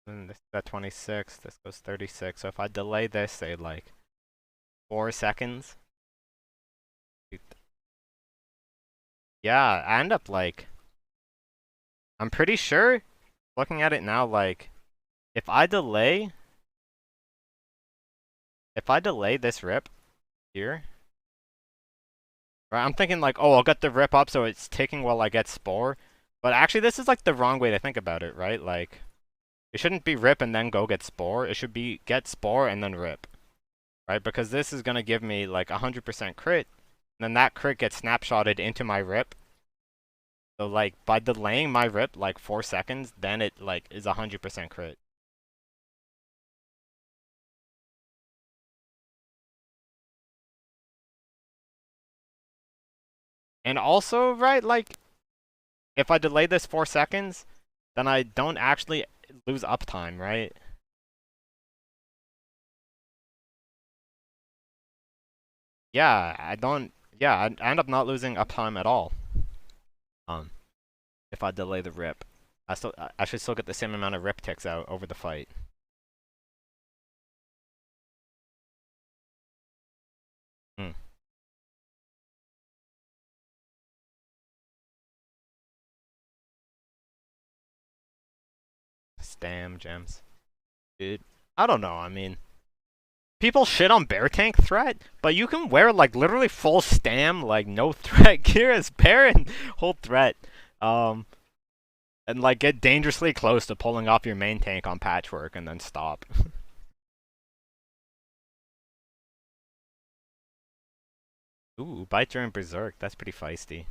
And this is at 26, this goes 36. So if I delay this, say like 4 seconds. Yeah, I end up like, I'm pretty sure, looking at it now, like, if I delay, this Rip here, right, I'm thinking like, oh, I'll get the Rip up so it's ticking while I get Spore. But actually, this is like the wrong way to think about it, right? Like, it shouldn't be Rip and then go get Spore. It should be get Spore and then Rip, right? Because this is gonna give me like 100% crit, and then that crit gets snapshotted into my Rip. So like by delaying my Rip like 4 seconds, then it like is 100% crit. And also, right, like if I delay this 4 seconds, then I don't actually lose uptime, right? Yeah, I don't. Yeah, I end up not losing uptime at all. Um, if I delay the Rip, I should still get the same amount of Rip ticks out over the fight. Hmm. Stam gems, dude. I don't know. I mean, people shit on bear tank threat, but you can wear like literally full stam, like no threat gear as bear and hold threat. Um, and like get dangerously close to pulling off your main tank on patchwork and then stop. Ooh, bite during berserk. That's pretty feisty.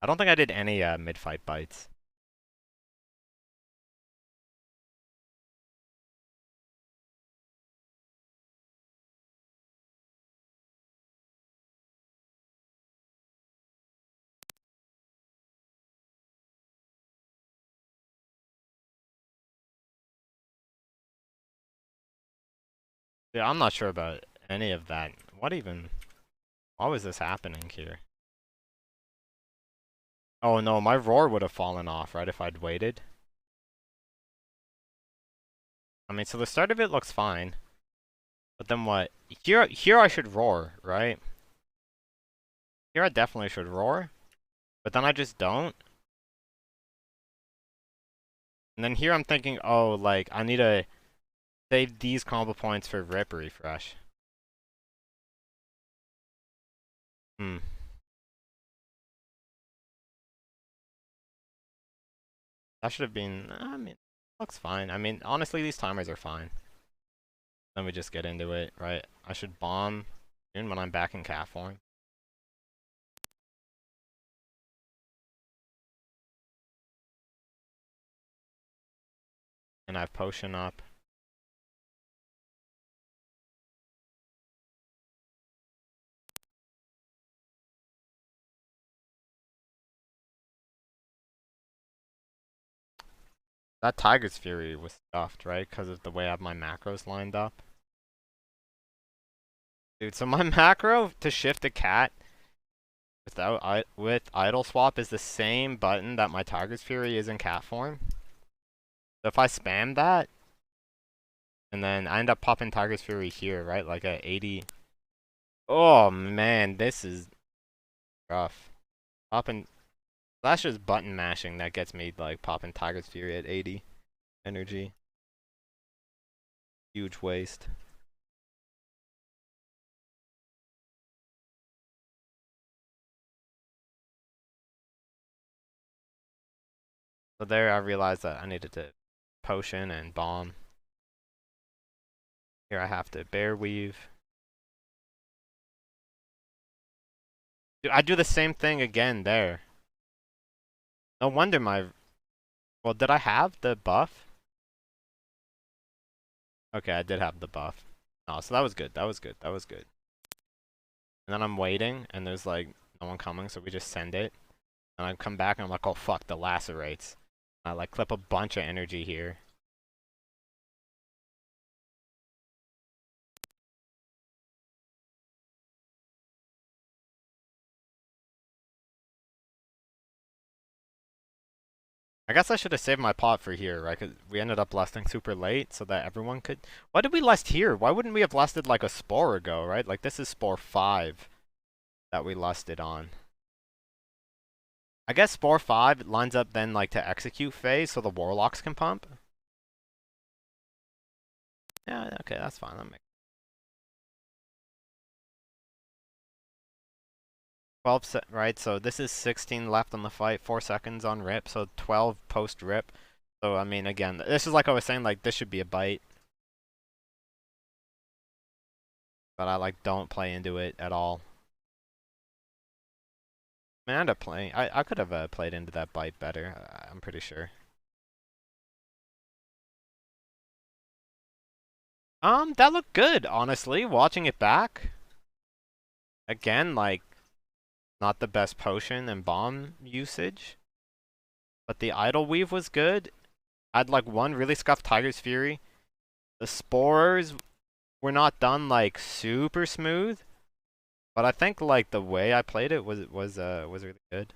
I don't think I did any mid-fight bites. Yeah, I'm not sure about any of that. What even? Why was this happening here? Oh no, my roar would have fallen off, right, if I'd waited. I mean, so the start of it looks fine. But then what? Here I should roar, right? Here I definitely should roar. But then I just don't. And then here I'm thinking, oh, like, I need to save these combo points for rip refresh. Hmm. That should have been, I mean, looks fine. I mean, honestly, these timers are fine. Then we just get into it, right? I should bomb soon when I'm back in cat form. And I have potion up. That Tiger's Fury was stuffed, right? Because of the way I have my macros lined up. Dude, so my macro to shift a cat with idle swap is the same button that my Tiger's Fury is in cat form. So if I spam that, and then I end up popping Tiger's Fury here, right? Like at 80. Oh man, this is rough. Popping, that's just button mashing that gets me like popping Tiger's Fury at 80 energy. Huge waste. So there I realized that I needed to potion and bomb. Here I have to bear weave. Dude, I do the same thing again there. No wonder my... Well, did I have the buff? Okay, I did have the buff. Oh, so that was good. That was good. That was good. And then I'm waiting, and there's like no one coming, so we just send it. And I come back, and I'm like, oh fuck, the lacerates. I like clip a bunch of energy here. I guess I should have saved my pot for here, right? Because we ended up lusting super late so that everyone could... Why did we lust here? Why wouldn't we have lusted like a spore ago, right? Like this is spore 5 that we lusted on. I guess spore 5 lines up then like to execute phase so the warlocks can pump. Yeah, okay, that's fine. That makes 12 right? So this is 16 left on the fight, 4 seconds on rip, so 12 post rip. So I mean, again, this is like I was saying, like this should be a bite, but I like don't play into it at all. I mean, I end up playing. I could have played into that bite better. I'm pretty sure. That looked good, honestly. Watching it back, again, like not the best potion and bomb usage, but the idle weave was good. I had like one really scuffed Tiger's Fury. The spores were not done like super smooth, but I think like the way I played it was really good.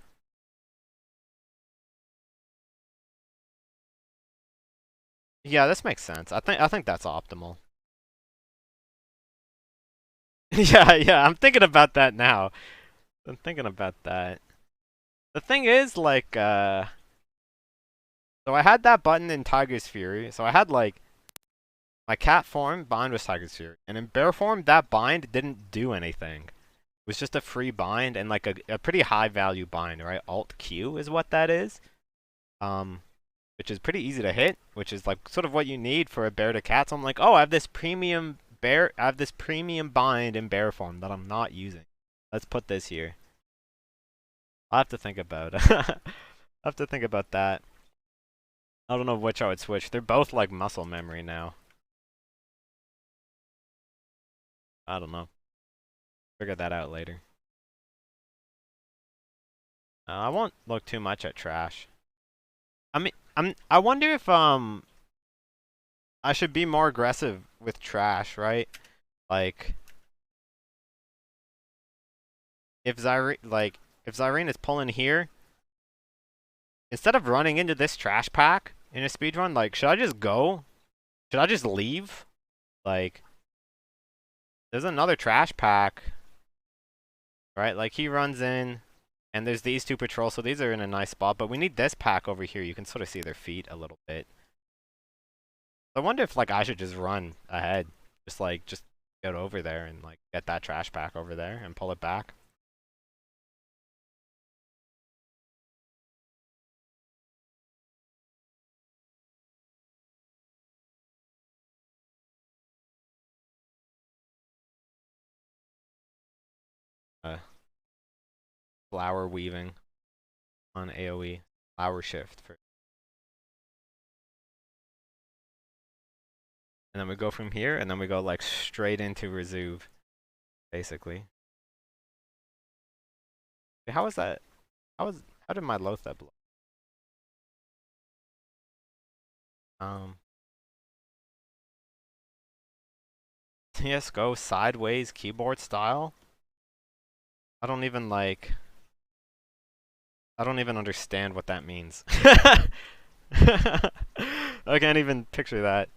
Yeah, this makes sense. I think that's optimal. Yeah, yeah, I'm thinking about that now. I'm thinking about that. The thing is, like, so I had that button in Tiger's Fury, so I had like My cat form bind was Tiger's Fury, and in bear form that bind didn't do anything. It was just a free bind and like a pretty high value bind, right? Alt Q is what that is. Which is pretty easy to hit, which is like sort of what you need for a bear to cat. So I'm like, oh, I have this premium bind in bear form that I'm not using. Let's put this here. I'll have to think about I'll have to think about that. I don't know which I would switch. They're both like muscle memory now. I don't know. Figure that out later. I won't look too much at trash. I mean, I wonder if I should be more aggressive with trash, right? Like if Zyrene is pulling here, instead of running into this trash pack in a speedrun, like should I just go? Should I just leave? Like there's another trash pack, right? Like he runs in and there's these two patrols, so these are in a nice spot, but we need this pack over here. You can sort of see their feet a little bit. I wonder if like I should just run ahead. Just get over there and like get that trash pack over there and pull it back. Flower weaving on AoE. Flower shift for. And then we go from here, and then we go like straight into Resuve, basically. How was that? How did my Lothar blow? CS:GO sideways keyboard style? I don't even understand what that means. I can't even picture that.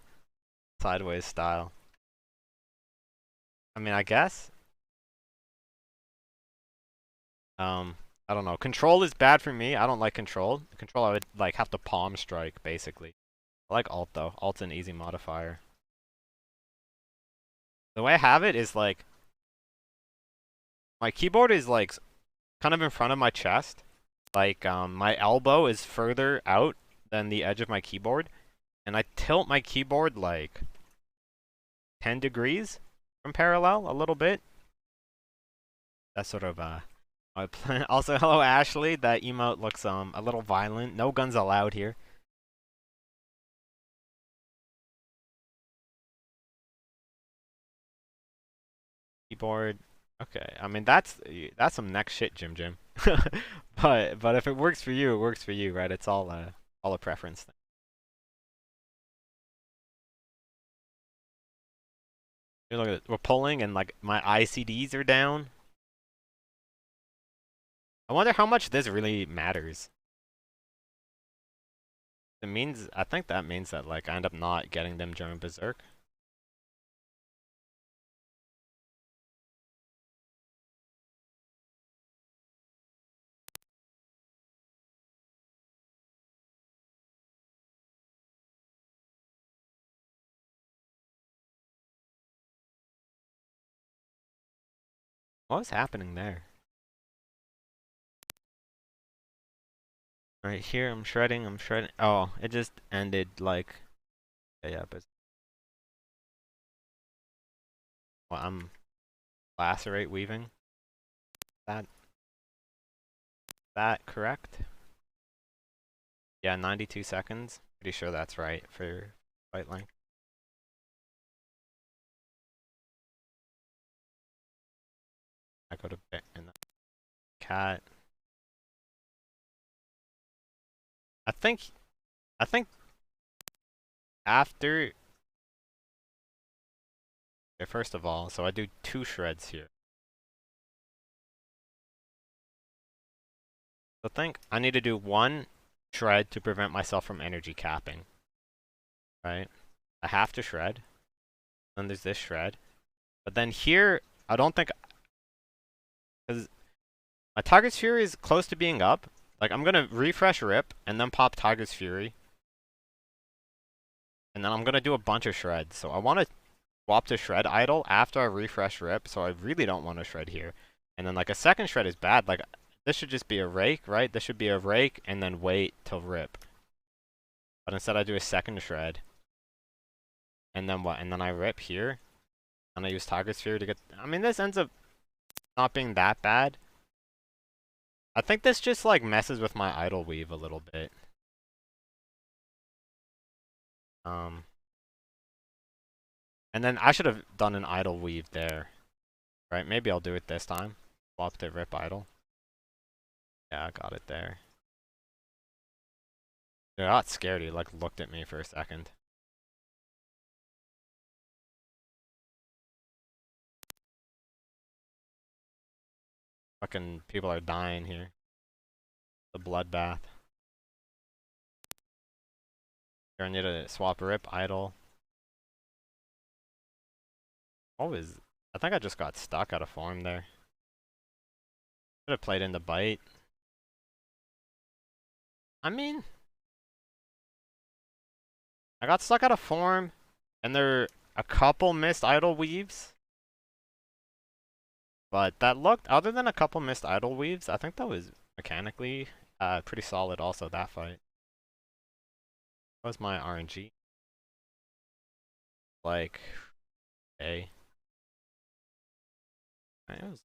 Sideways style. I mean, I guess. I don't know. Control is bad for me. I don't like control. Control, I would like have to palm strike, basically. I like alt though. Alt's an easy modifier. The way I have it is like my keyboard is like kind of in front of my chest. Like my elbow is further out than the edge of my keyboard, and I tilt my keyboard like 10 degrees from parallel a little bit. That's sort of my plan. Also, hello Ashley. That emote looks a little violent. No guns allowed here. Keyboard. Okay, I mean that's some next shit, Jim. But if it works for you, it works for you, right? It's all a preference thing. You look at it. We're pulling and like my ICDs are down. I wonder how much this really matters. I think that means that like I end up not getting them during Berserk. What was happening there? Right here, I'm shredding. Oh, it just ended like, yeah, but well, I'm lacerate weaving. That correct? Yeah, 92 seconds. Pretty sure that's right for fight length. I go to bit and cat. I think after. Okay, first of all, so I do 2 shreds here. So I think I need to do 1 shred to prevent myself from energy capping. Right? I have to shred. Then there's this shred. But then here, I don't think, because my Tiger's Fury is close to being up. Like, I'm gonna refresh Rip, and then pop Tiger's Fury. And then I'm gonna do a bunch of shreds. So I want to swap to shred idle after I refresh rip, so I really don't want to shred here. And then like a second shred is bad. Like this should just be a rake, right? This should be a rake and then wait till rip. But instead I do a second shred. And then what? And then I rip here. And I use Tiger Sphere to get... I mean, this ends up not being that bad. I think this just like messes with my idle weave a little bit. And then I should have done an idle weave there. Right, maybe I'll do it this time. Swap to rip idle. Yeah, I got it there. Dude, I got scared. He like looked at me for a second. Fucking people are dying here. The bloodbath. Here I need to swap rip idle. What was... I think I just got stuck out of form there. Should have played into bite. I mean... I got stuck out of form, and there are a couple missed idle weaves. But that looked, other than a couple missed idle weaves, I think that was mechanically pretty solid also, that fight. What was my RNG? Like, A. It was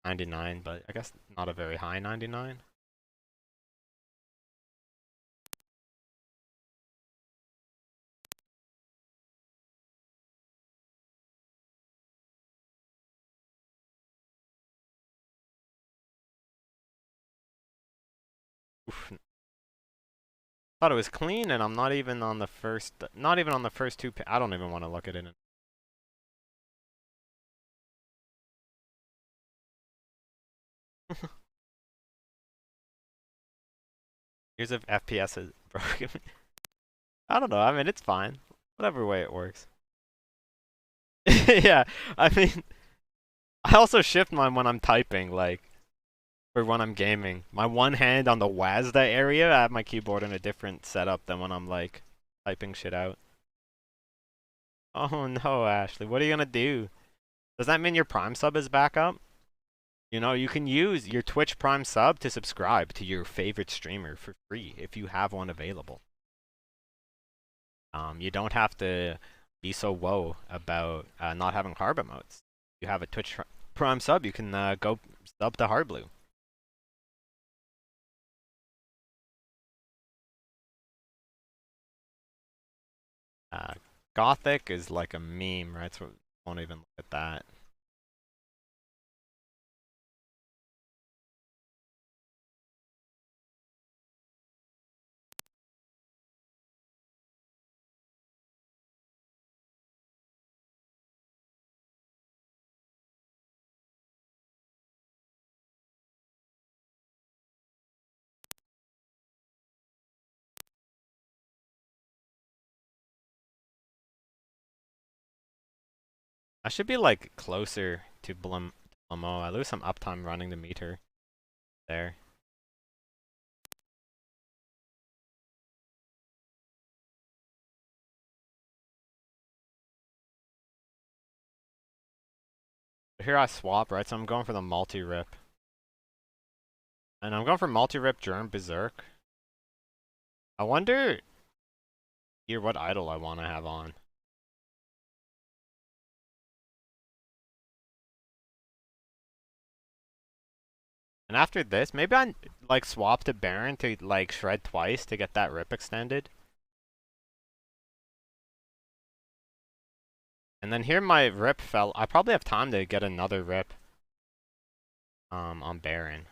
99, but I guess not a very high 99. Oof. Thought it was clean, and I'm not even on the first, not even on the first two. I don't even want to look at it. Here's if FPS is broken. I don't know. I mean, it's fine. Whatever way it works. Yeah, I mean, I also shift mine when I'm typing, like, or when I'm gaming. My one hand on the WASD area, I have my keyboard in a different setup than when I'm, like, typing shit out. Oh no, Ashley, what are you gonna do? Does that mean your Prime sub is back up? You know, you can use your Twitch Prime sub to subscribe to your favorite streamer for free if you have one available. You don't have to be so woe about not having hard emotes. You have a Twitch Prime sub, you can go sub to Hardblue. Gothic is like a meme, right? So won't even look at that. I should be like closer to Blamo. I lose some uptime running the meter there. But here I swap, right? So I'm going for the multi-rip. And I'm going for multi-rip Germ Berserk. I wonder here what idol I want to have on. And after this, maybe I like swap to Baron to like shred twice to get that rip extended. And then here my rip fell. I probably have time to get another rip on Baron.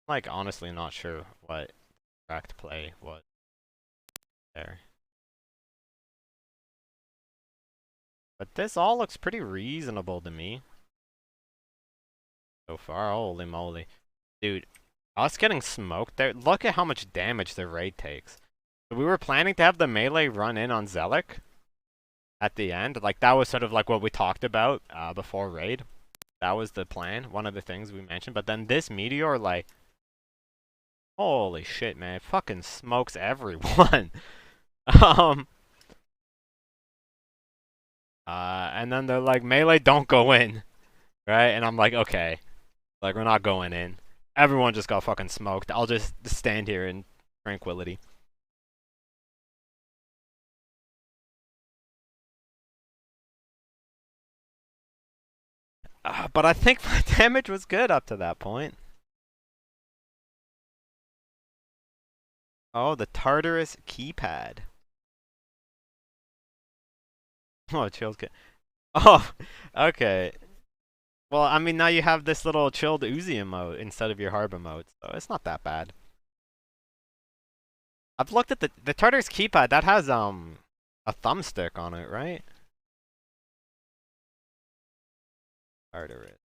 Like honestly not sure what correct play was there. But this all looks pretty reasonable to me. So far, holy moly. Dude, us getting smoked there, look at how much damage the raid takes. So we were planning to have the melee run in on Zelik at the end. Like, that was sort of like what we talked about before raid. That was the plan, one of the things we mentioned. But then this meteor, like, holy shit, man, it fucking smokes everyone. um, and then they're like, melee, don't go in, right? And I'm like, okay, like we're not going in. Everyone just got fucking smoked. I'll just stand here in tranquility. But I think my damage was good up to that point. Oh, the Tartarus keypad. Oh, chilled. Oh, okay. Well, I mean, now you have this little chilled Uzi emote instead of your Harb emote, so it's not that bad. I've looked at the Tartarus keypad. That has a thumbstick on it, right? Tartarus.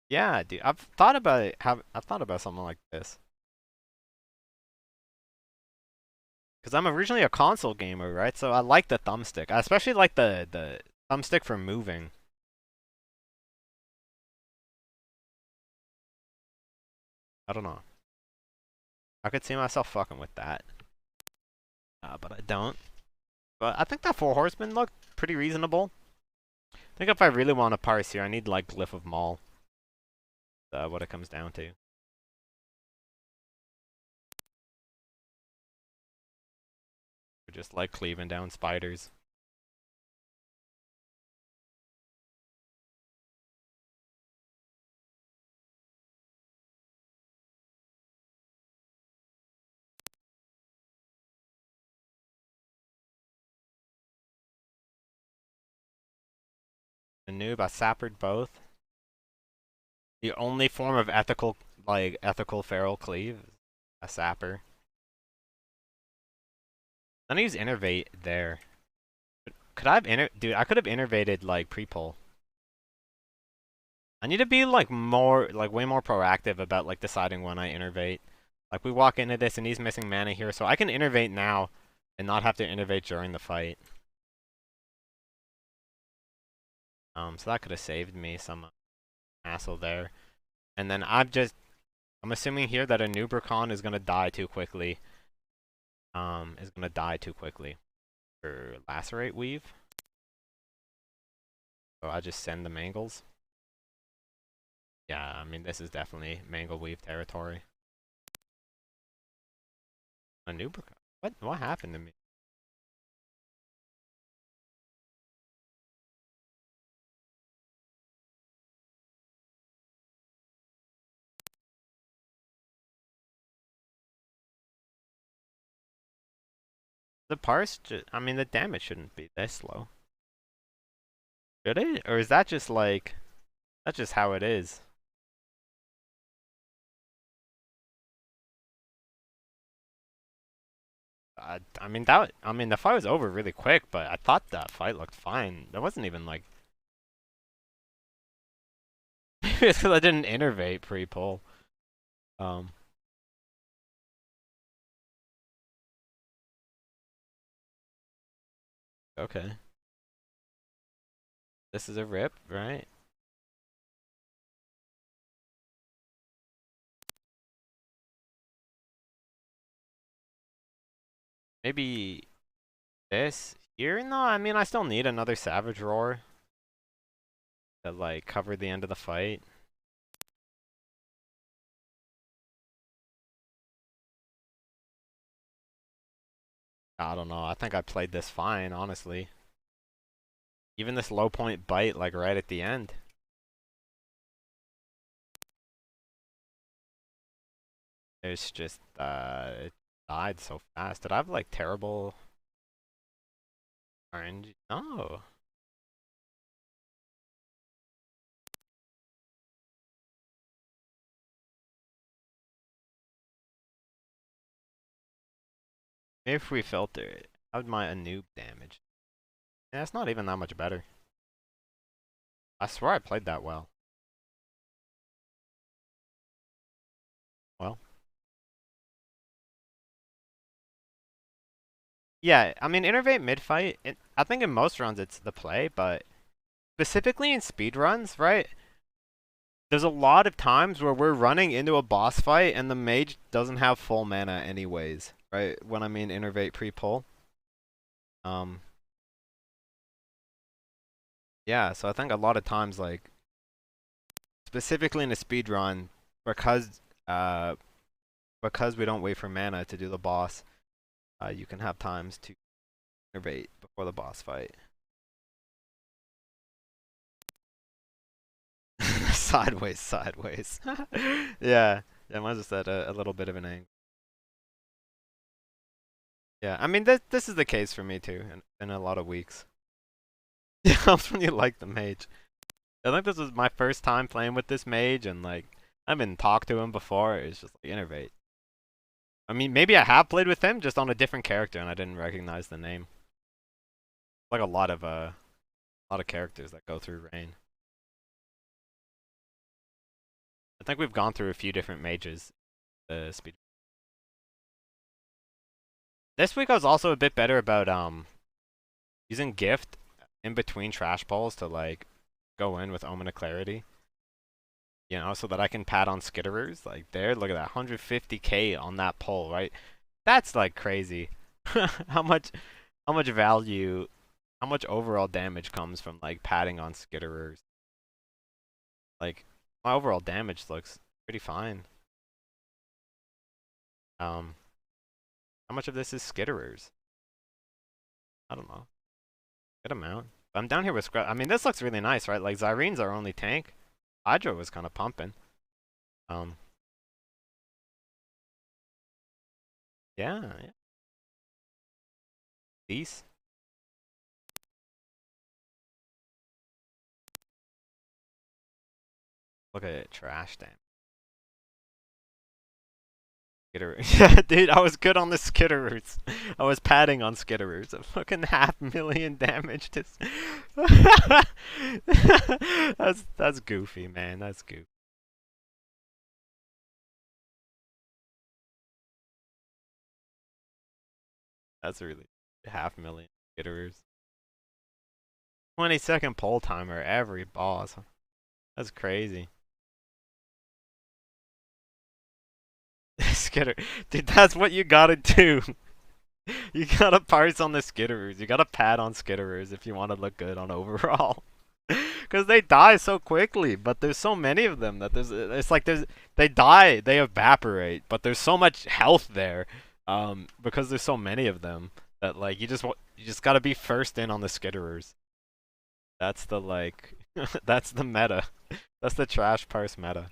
Yeah, dude. I've thought about it. I've thought about something like this. Because I'm originally a console gamer, right? So I like the thumbstick. I especially like the thumbstick for moving. I don't know. I could see myself fucking with that. But I don't. But I think that Four Horsemen looked pretty reasonable. I think if I really want to parse here, I need like Glyph of Maul. What it comes down to. Just like cleaving down spiders. A noob, I sappered both. The only form of ethical feral cleave, a sapper. Then I use innervate there. Could I have dude? I could have innervated like pre-pull. I need to be like way more proactive about like deciding when I innervate. Like we walk into this and he's missing mana here, so I can innervate now and not have to innervate during the fight. So that could have saved me some hassle there. And then I'm assuming here that a Nubricon is gonna die too quickly. Is gonna die too quickly. For Lacerate Weave. So I just send the Mangles. Yeah, I mean this is definitely Mangle Weave territory. A Nubricon? What happened to me? The parse, I mean the damage shouldn't be this low. Should it? Or is that just like, that's just how it is? I mean the fight was over really quick, but I thought that fight looked fine. There wasn't even like, maybe it's because I didn't innervate pre-pull. Um, okay. This is a rip, right? Maybe this here? No, I mean I still need another Savage Roar to like cover the end of the fight. I don't know. I think I played this fine, honestly. Even this low point bite, like right at the end. It's just, it died so fast. Did I have like terrible RNG? No. If we filter it, how would my noob damage? Yeah, it's not even that much better. I swear I played that well. Well. Yeah, I mean, innervate mid-fight, I think in most runs it's the play, but specifically in speed runs, right? There's a lot of times where we're running into a boss fight and the mage doesn't have full mana anyways, right? When I mean innervate pre-pull. Um, yeah, so I think a lot of times, like, specifically in a speed run, because uh, because we don't wait for mana to do the boss, you can have times to innervate before the boss fight. Sideways, sideways. Yeah, yeah, mine's just at a little bit of an angle. Yeah, I mean this is the case for me too, in a lot of weeks. Yeah, helps when you like the mage. I think this was my first time playing with this mage, and like I haven't talked to him before. It's just like innervate. I mean, maybe I have played with him just on a different character, and I didn't recognize the name. Like a lot of characters that go through Rain. I think we've gone through a few different mages. Speed. This week I was also a bit better about using gift in between trash balls to like go in with Omen of Clarity. You know, so that I can pad on skitterers. Like there, look at that, 150k on that pull, right? That's like crazy. how much how much value, how much overall damage comes from like padding on skitterers? Like my overall damage looks pretty fine. Um, how much of this is skitterers? I don't know. Good amount. But I'm down here with Scrub. I mean, this looks really nice, right? Like Zyrene's our only tank. Hydra was kind of pumping. Um, yeah. These. Look at it, trash damn. Skitterers. Yeah, dude, I was good on the skitterers. I was padding on skitterers. A fucking 500,000 damage. Just that's goofy, man. That's goofy. That's really 500,000 skitterers. 20-second pull timer every boss. That's crazy. Skitter, dude, that's what you gotta do. You gotta parse on the skitterers. You gotta pad on skitterers if you want to look good on overall. Because they die so quickly, but there's so many of them that it's like they die, they evaporate, but there's so much health there, because there's so many of them that like you just gotta be first in on the skitterers. That's the like, that's the meta. That's the trash parse meta.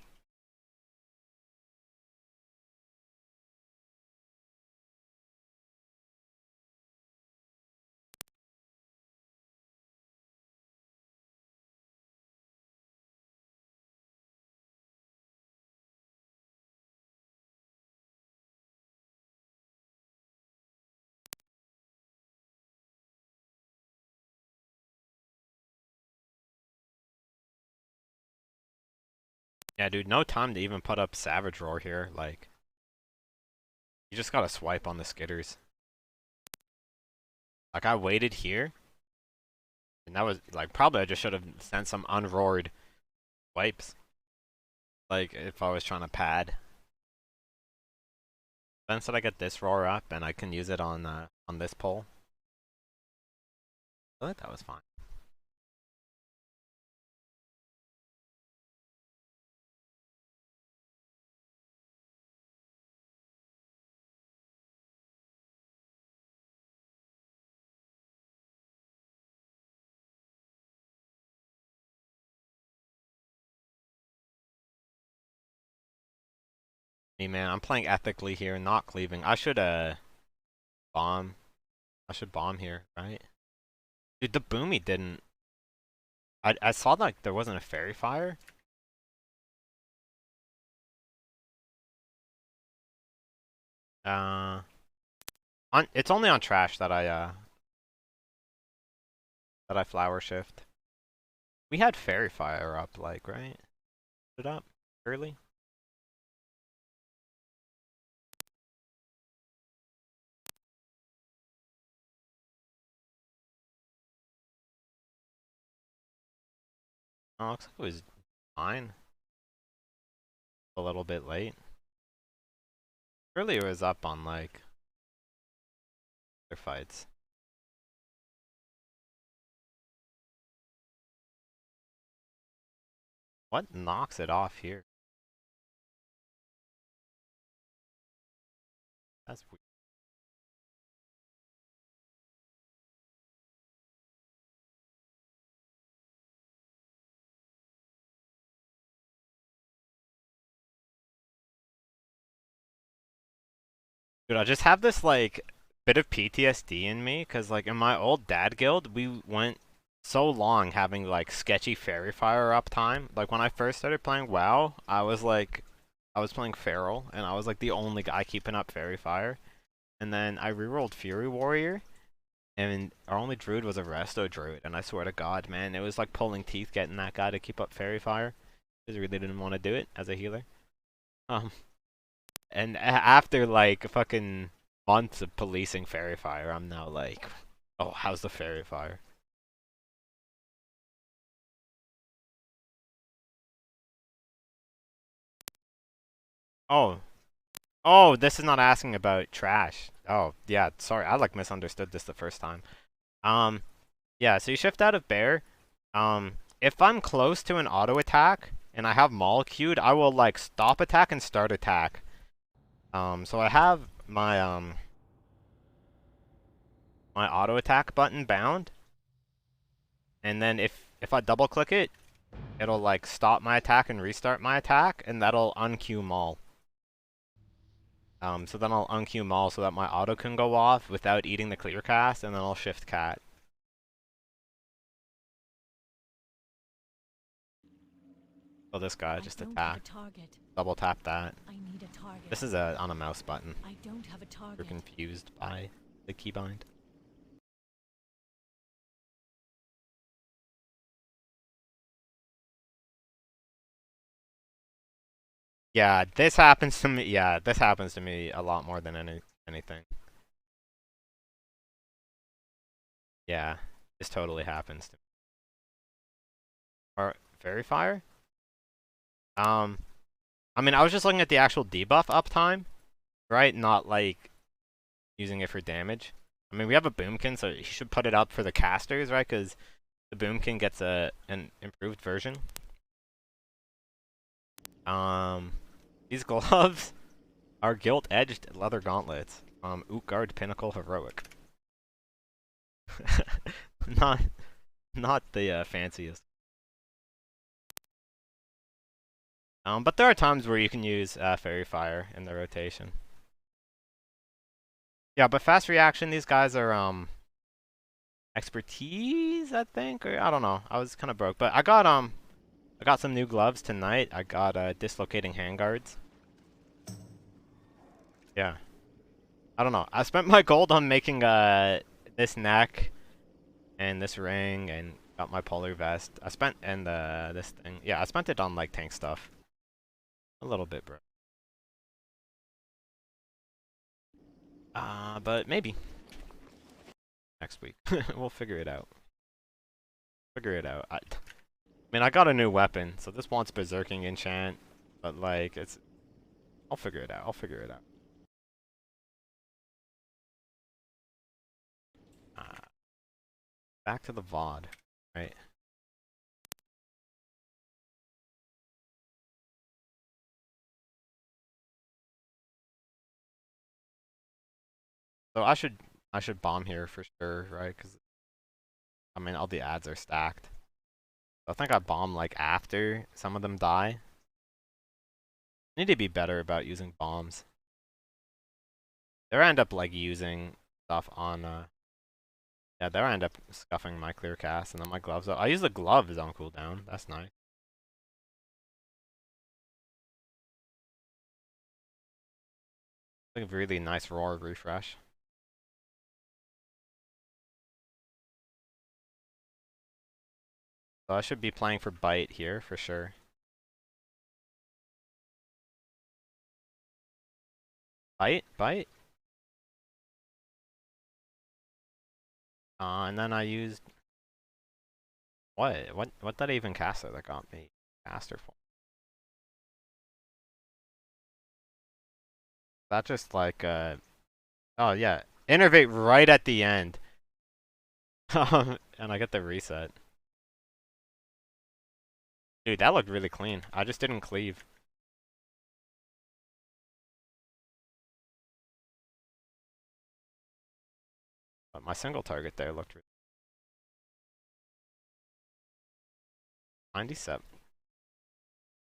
Yeah, dude, no time to even put up Savage Roar here. Like, you just gotta swipe on the skitters. Like, I waited here, and that was, like, probably I just should have sent some unroared swipes. Like, if I was trying to pad. Then instead I get this roar up, and I can use it on this pole. I thought that was fine. Hey, man, I'm playing ethically here, not cleaving. Bomb. I should bomb here, right? Dude, the Boomy didn't. I saw like there wasn't a fairy fire. Uh, it's only on trash that I flower shift. We had fairy fire up, like, right? It up early. Oh, looks like it was fine. A little bit late. Earlier was up on like their fights. What knocks it off here? That's weird. Dude, I just have this like bit of PTSD in me because like in my old dad guild, we went so long having like sketchy fairy fire uptime. Like when I first started playing WoW, I was playing Feral and I was like the only guy keeping up fairy fire. And then I rerolled Fury Warrior and our only druid was a resto druid, and I swear to God, man, it was like pulling teeth getting that guy to keep up fairy fire. Because I really didn't want to do it as a healer. Um, and after like fucking months of policing fairy fire, I'm now like, oh, how's the fairy fire? Oh, oh, this is not asking about trash. Oh, yeah, sorry, I like misunderstood this the first time. Um, yeah, so you shift out of bear. If I'm close to an auto attack and I have Maul queued, I will like stop attack and start attack. So I have my auto attack button bound, and then if I double click it, it'll like stop my attack and restart my attack, and that'll unqueue Maul. So then I'll unqueue Maul so that my auto can go off without eating the clear cast, and then I'll shift cat. So this guy just attacked. Double tap that. This is on a mouse button. You're confused by the keybind. Yeah, this happens to me. Yeah, this happens to me a lot more than anything. Yeah, this totally happens to me. Or fairy fire? Um, I mean, I was just looking at the actual debuff uptime, right? Not like using it for damage. I mean, we have a boomkin, so you should put it up for the casters, right? Because the boomkin gets an improved version. Um, these gloves are gilt-edged leather gauntlets. Utgard Pinnacle Heroic. not not the fanciest. But there are times where you can use Fairy Fire in the rotation. Yeah, but fast reaction, these guys are expertise, I think, or I don't know. I was kind of broke, but I got some new gloves tonight. I got dislocating handguards. Yeah, I don't know. I spent my gold on making this neck and this ring and got my polar vest. I spent and this thing. Yeah, I spent it on like tank stuff. A little bit, bro. But maybe next week we'll figure it out. Figure it out. I mean, I got a new weapon, so this wants berserking enchant, but like it's. I'll figure it out. I'll figure it out. Uh, back to the VoD, right? So I should bomb here for sure, right? Because I mean, all the ads are stacked. So I think I bomb like after some of them die. I need to be better about using bombs. There I end up like using stuff on yeah, there I end up scuffing my clear cast and then my gloves up. I use the gloves on cooldown. That's nice. Like a really nice roar refresh. So I should be playing for bite here for sure. Bite? Bite? And then I used What? What did I even cast that got me masterful? That just like oh yeah, innervate right at the end. And I get the reset. Dude, that looked really clean. I just didn't cleave. But my single target there looked really 97.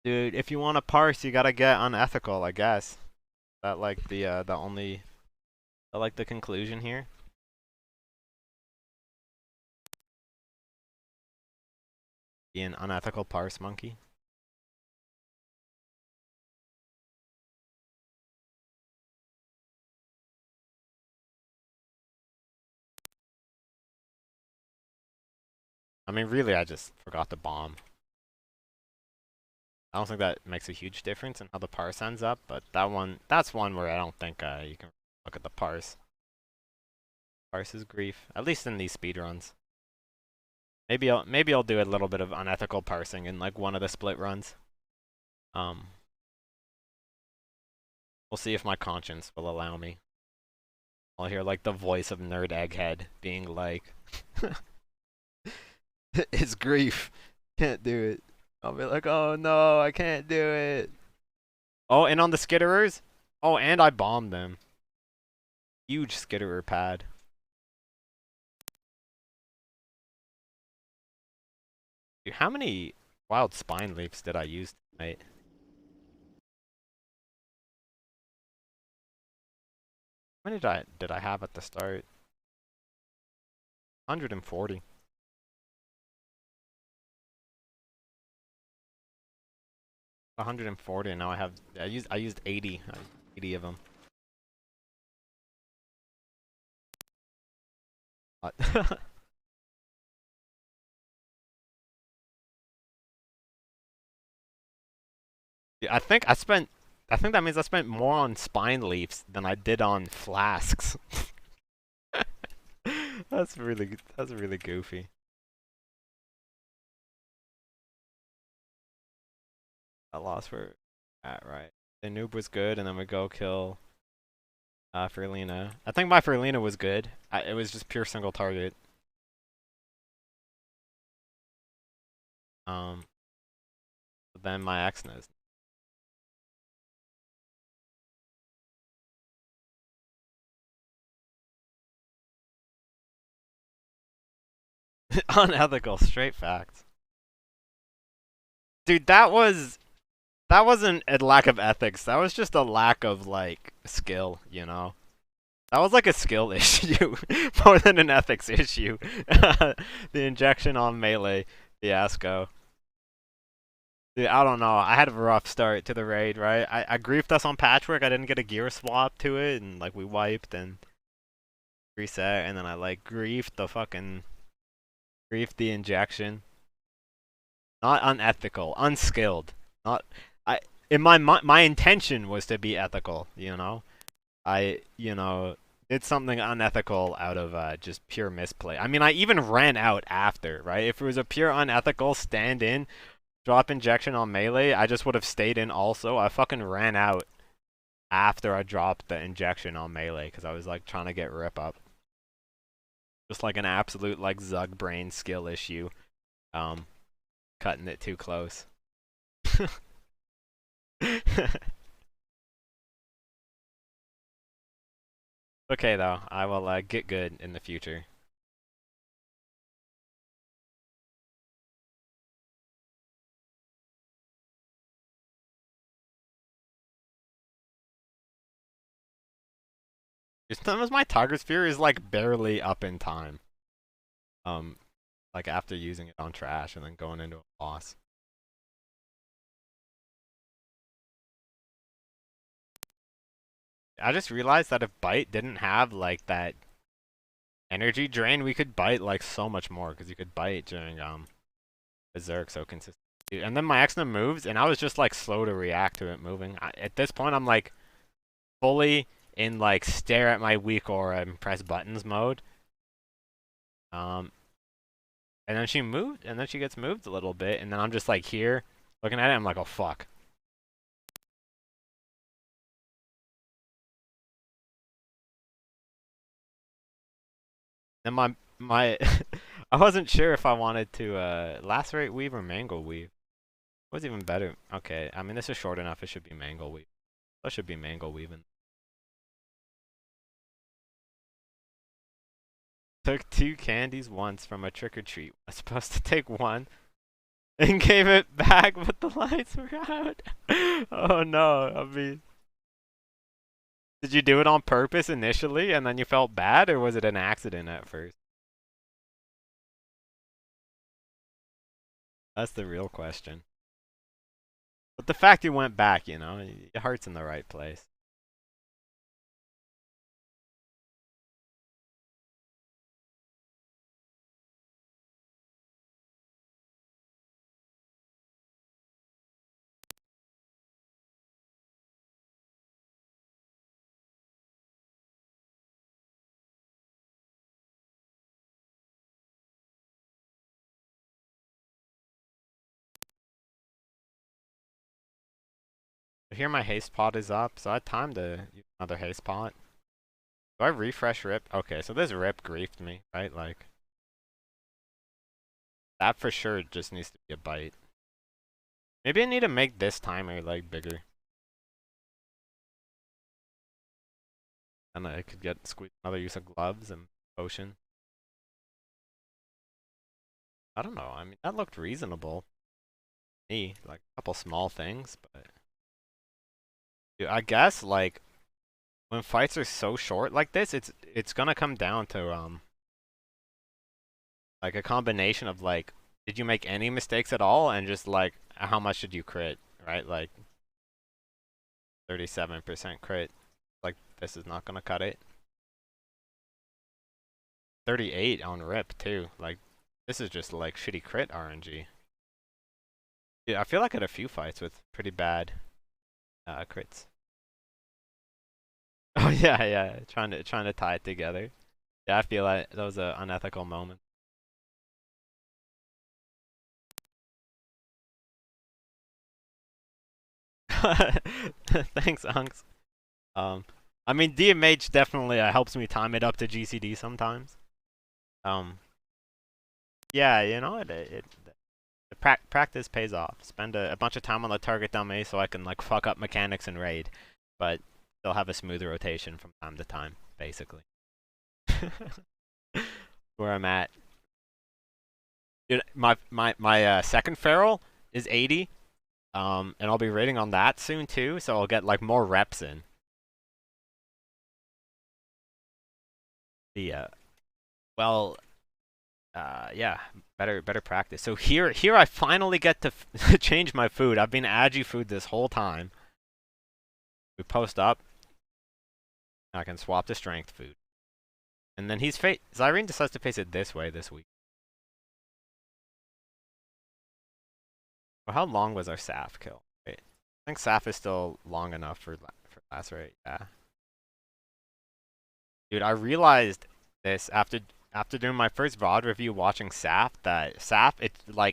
Dude, if you want to parse, you gotta get unethical, I guess. That like the only like the conclusion here. Be an unethical parse monkey. I mean, really, I just forgot to bomb. I don't think that makes a huge difference in how the parse ends up, but that's one where I don't think you can look at the parse. Parse is grief, at least in these speedruns. Maybe I'll do a little bit of unethical parsing in like one of the split runs. We'll see if my conscience will allow me. I'll hear like the voice of Nerd Egghead being like, "It's grief, can't do it." I'll be like, "Oh no, I can't do it." Oh, and on the skitterers? Oh, and I bombed them. Huge skitterer pad. Dude, how many wild spine leaps did I use tonight? How many did I have at the start? 140. 140, and now I used 80. 80 of them. Yeah, I think that means I spent more on spine leaps than I did on flasks. That's really goofy. I lost for right. The noob was good, and then we go kill Ferlina. I think my Ferlina was good. It was just pure single target. But then my Exna's. Unethical, straight facts. Dude, that wasn't a lack of ethics. That was just a lack of like skill, you know. That was like a skill issue more than an ethics issue. The injection on melee fiasco. Dude, I don't know. I had a rough start to the raid, right? I griefed us on patchwork. I didn't get a gear swap to it, and like we wiped and reset, and then I like griefed the injection. Not unethical, unskilled. Not I. In my intention was to be ethical, you know. I did something unethical out of just pure misplay. I mean, I even ran out after, right? If it was a pure unethical stand in, drop injection on melee, I just would have stayed in also. I fucking ran out after I dropped the injection on melee because I was like trying to get rip up. Just like an absolute like Zug brain skill issue. Cutting it too close. Okay though, I will get good in the future. Sometimes my Tiger Spear is like barely up in time. Like after using it on trash and then going into a boss. I just realized that if Bite didn't have like that energy drain, we could bite like so much more because you could bite during Berserk so consistent. And then my Exna moves, and I was just like slow to react to it moving. At this point, I'm like fully in like stare at my weak aura and press buttons mode. And then she moved, and then she gets moved a little bit, and then I'm just like here, looking at it, I'm like, oh fuck. And my I wasn't sure if I wanted to lacerate weave or mangle weave. What's even better? Okay, I mean this is short enough, it should be mangle weave. That should be mangle weaving. Took 2 candies once from a trick or treat. Was supposed to take one and gave it back, but the lights were out. Oh no, I mean, did you do it on purpose initially and then you felt bad, or was it an accident at first? That's the real question. But the fact you went back, you know, your heart's in the right place. Here my haste pot is up, so I had time to use another haste pot. Do I refresh rip? Okay, so this rip griefed me, right? Like, that for sure just needs to be a bite. Maybe I need to make this timer, like, bigger. And I could get squeeze another use of gloves and potion. I don't know, I mean, that looked reasonable. Me, like, a couple small things, but... Dude, I guess, like, when fights are so short like this, it's gonna come down to, like, a combination of, like, did you make any mistakes at all, and just, like, how much did you crit, right? Like, 37% crit. Like, this is not gonna cut it. 38 on rip, too. Like, this is just, like, shitty crit RNG. Yeah, I feel like I had a few fights with pretty bad crits. Oh yeah, yeah, trying to tie it together. Yeah, I feel like that was an unethical moment. Thanks, Unks. Um, I mean, DMH definitely helps me time it up to GCD sometimes. Um, yeah, you know, the practice pays off. Spend a bunch of time on the target dummy so I can like fuck up mechanics and raid, but still have a smooth rotation from time to time, basically. Where I'm at. Dude, my second feral is 80. And I'll be raiding on that soon too, so I'll get like more reps in. The well, yeah, better practice. So here I finally get to change my food. I've been agi food this whole time. We post up. I can swap to strength food. And then Zyrene decides to face it this way this week. Well, how long was our Saf kill? Wait, I think Saf is still long enough for last rate. Yeah. Dude, I realized this after doing my first VOD review watching Saf that Saf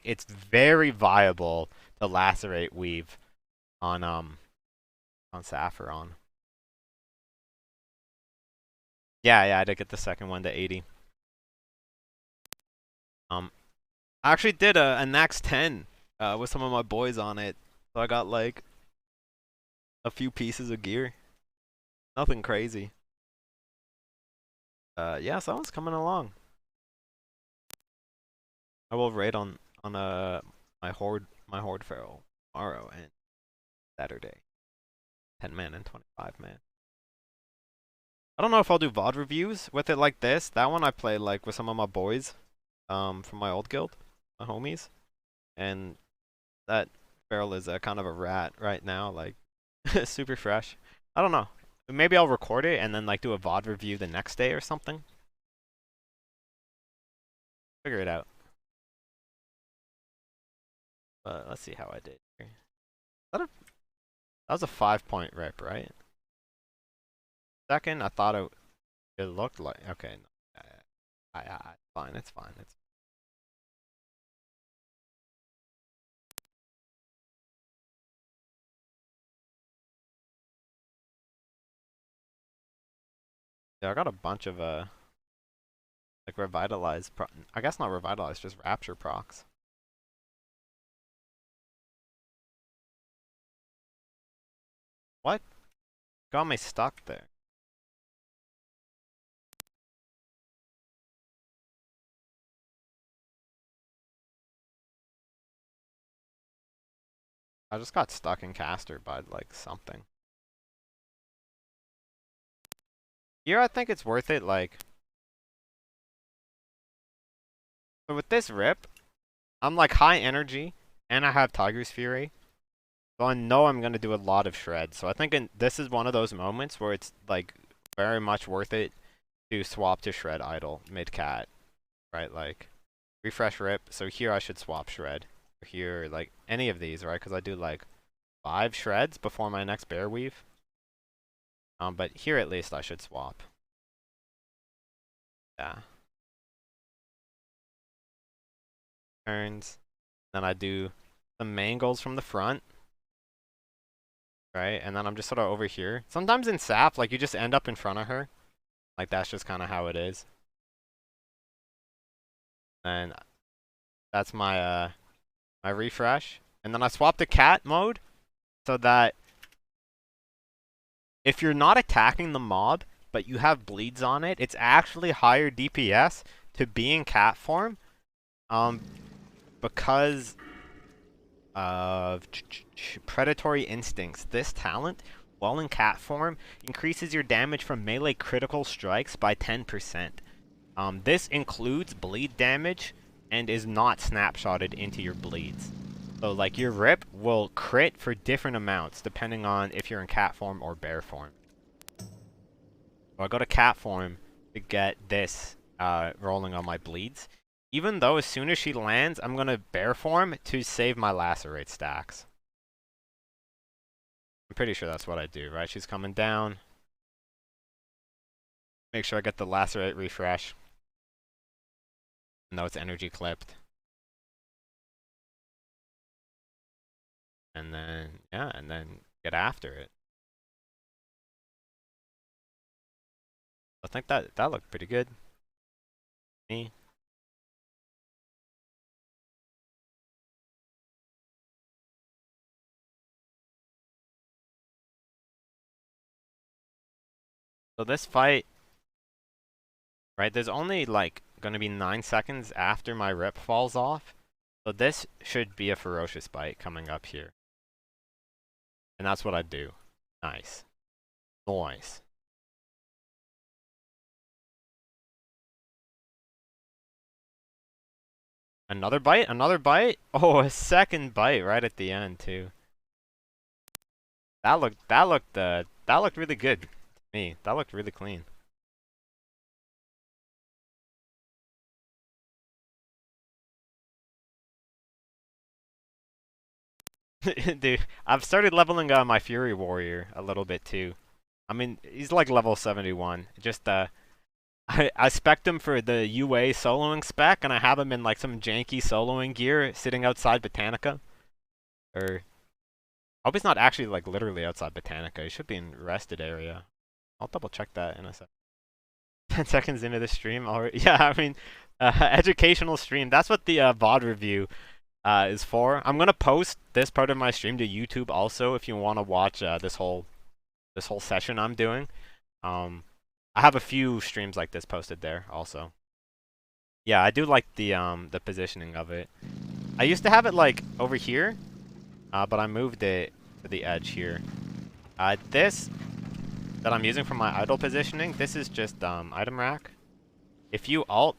it's very viable to lacerate weave on Saffron. Yeah, I did get the second one to 80. I actually did a Nax 10 with some of my boys on it. So I got like a few pieces of gear. Nothing crazy. Yeah, so that one's coming along. I will raid on my horde feral tomorrow and Saturday. 10 man and 25 man. I don't know if I'll do VOD reviews with it like this. That one I played like with some of my boys from my old guild, my homies. And that feral is kind of a rat right now, like super fresh. I don't know. Maybe I'll record it and then like do a VOD review the next day or something. Figure it out. But let's see how I did here. That was a 5-point rip, right? Second, I thought it looked like okay. No, fine. It's fine. Yeah, I got a bunch of like revitalized I guess not revitalized, just rapture procs. What? Got me stuck there. I just got stuck in caster by like something. Here I think it's worth it, like so with this rip, I'm like high energy and I have Tiger's Fury. So I know I'm gonna do a lot of shreds. So I think this is one of those moments where it's like very much worth it to swap to shred idle mid cat, right? Like refresh rip. So here I should swap shred. Or here, like any of these, right? Because I do like 5 shreds before my next bear weave. But here at least I should swap. Yeah. Turns. Then I do some mangles from the front. Right? And then I'm just sort of over here. Sometimes in sap, like you just end up in front of her. Like that's just kind of how it is. And that's my refresh. And then I swap to cat mode so that if you're not attacking the mob, but you have bleeds on it, it's actually higher DPS to be in cat form. Because of predatory instincts. This talent, while in cat form, increases your damage from melee critical strikes by 10%. This includes bleed damage and is not snapshotted into your bleeds. So like your rip will crit for different amounts depending on if you're in cat form or bear form. So I go to cat form to get this rolling on my bleeds. Even though as soon as she lands, I'm going to bear form to save my lacerate stacks. I'm pretty sure that's what I do, right? She's coming down. Make sure I get the lacerate refresh. No, it's energy clipped. And then, yeah, and then get after it. I think that looked pretty good. Me. So this fight, right, there's only like going to be 9 seconds after my rip falls off. So this should be a ferocious bite coming up here. And that's what I do. Nice. Nice. Another bite? Another bite? Oh, a second bite right at the end too. That looked really good to me. That looked really clean. Dude, I've started leveling my Fury Warrior a little bit too. I mean, he's like level 71. Just I spec'd him for the UA soloing spec, and I have him in like some janky soloing gear sitting outside Botanica. Or I hope he's not actually like literally outside Botanica. He should be in rested area. I'll double check that in a sec. 10 seconds into the stream already. Yeah, I mean, educational stream. That's what the VoD review is for. I'm gonna post this part of my stream to YouTube also if you want to watch this whole session I'm doing. I have a few streams like this posted there also. Yeah, I do like the positioning of it. I used to have it like over here, but I moved it to the edge here. This that I'm using for my idle positioning, this is just item rack. If you alt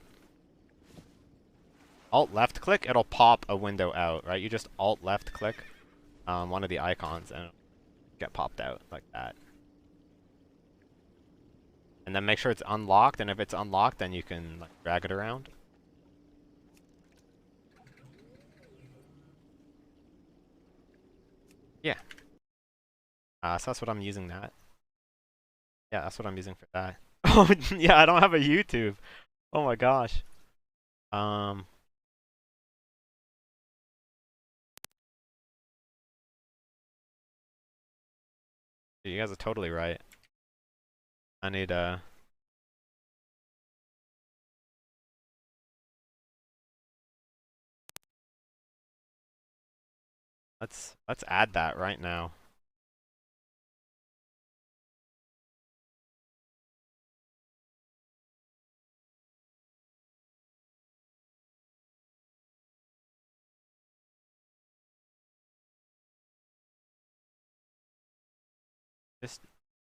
left click, it'll pop a window out, right? You just alt left click one of the icons and it'll get popped out like that. And then make sure it's unlocked, and if it's unlocked, then you can like drag it around. Yeah. So that's what I'm using that. Yeah, that's what I'm using for that. Oh, yeah, I don't have a YouTube. Oh my gosh. You guys are totally right. I need Let's add that right now. Just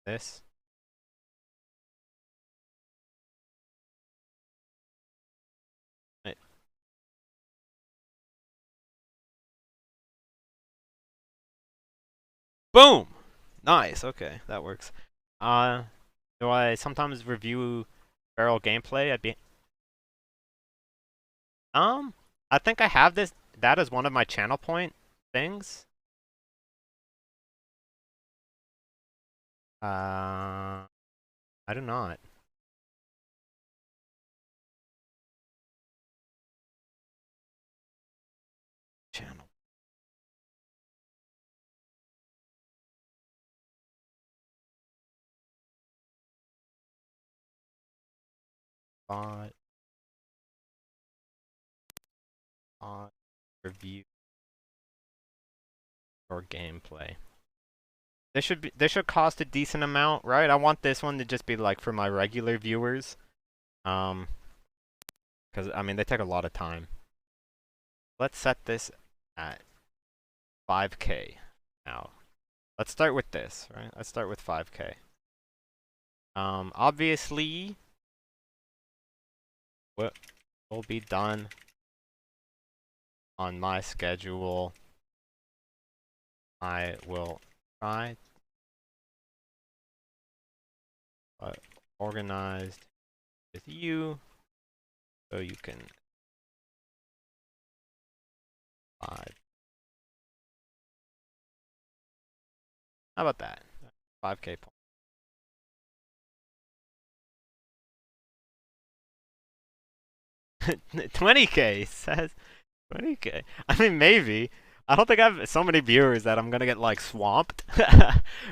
this. Right. Boom! Nice, okay, that works. Uh, do I sometimes review Feral gameplay? Um, I think I have that as one of my channel point things. I do not. Channel. Bot. Bot. Review. Or gameplay. This should cost a decent amount, right? I want this one to just be like for my regular viewers. Because I mean they take a lot of time. Let's set this at 5K now. Let's start with this, right? Let's start with 5K. Obviously, what will be done on my schedule, I will try, but organized with you, so you can live. How about that? 5K point. 20K says 20K. I mean, maybe. I don't think I have so many viewers that I'm gonna get like swamped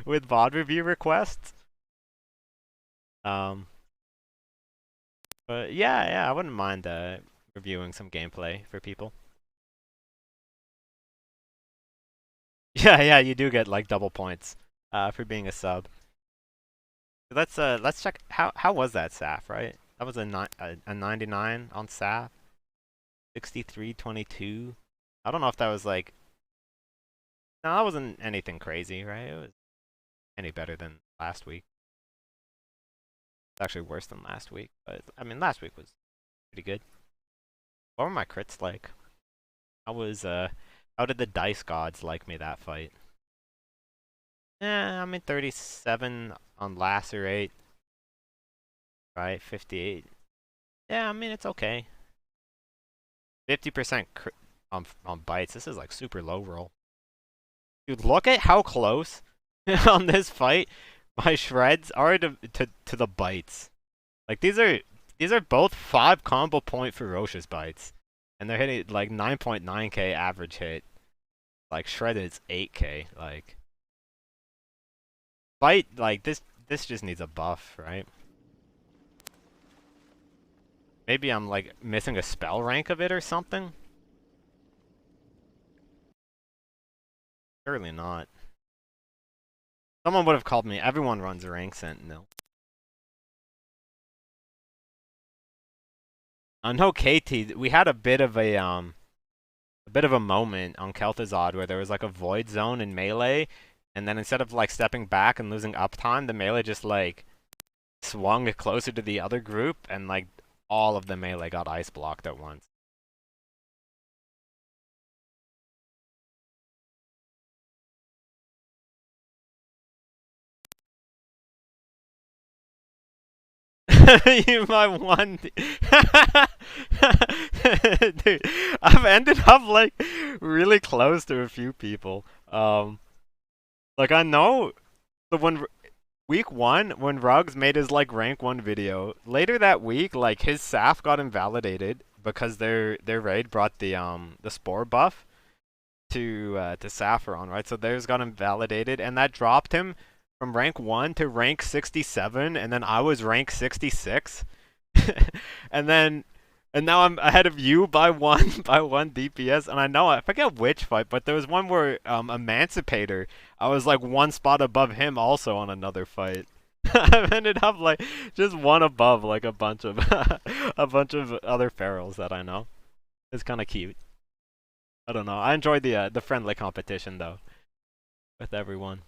with VOD review requests. Um, but yeah, I wouldn't mind reviewing some gameplay for people. Yeah, you do get like double points for being a sub. Let's check how was that SAF, right? That was a 99 on SAF. 63.22. I don't know if that was like no, that wasn't anything crazy, right? It was any better than last week. It's actually worse than last week, but I mean last week was pretty good. What were my crits like? How did the dice gods like me that fight? I mean 37 on lacerate, right? 58. Yeah, I mean it's okay. 50% on bites. This is like super low roll. Dude, look at how close on this fight my shreds are to the bites. Like these are both 5 combo point ferocious bites. And they're hitting like 9.9k average hit. Like shredded is 8k. Like bite like this just needs a buff, right? Maybe I'm like missing a spell rank of it or something? Surely not. Someone would have called me. Everyone runs a rank sentinel. No KT, we had a bit of a moment on Kel'Thuzad where there was like a void zone in melee, and then instead of like stepping back and losing uptime, the melee just like swung closer to the other group, and like all of the melee got ice blocked at once. You my one. Dude, I've ended up like really close to a few people. Like I know the one week 1 when Ruggs made his like rank 1 video. Later that week, like his SAF got invalidated because their raid brought the spore buff to Saffron, right? So theirs got invalidated, and that dropped him from rank 1 to rank 67, and then I was rank 66. And then And now I'm ahead of you by one by one DPS. And I know I forget which fight, but there was one where Emancipator, I was like one spot above him also on another fight. I've ended up like just one above like a bunch of a bunch of other ferals that I know. It's kind of cute. I don't know. I enjoyed the friendly competition though with everyone.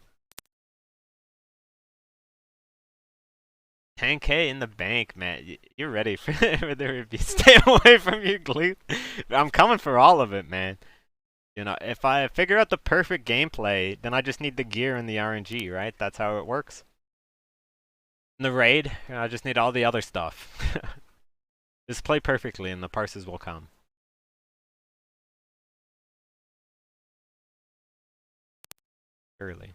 10K in the bank, man. You're ready for the review. Stay away from your glute. I'm coming for all of it, man. You know, if I figure out the perfect gameplay, then I just need the gear and the RNG, right? That's how it works. In the raid, I just need all the other stuff. Just play perfectly and the parses will come. Early.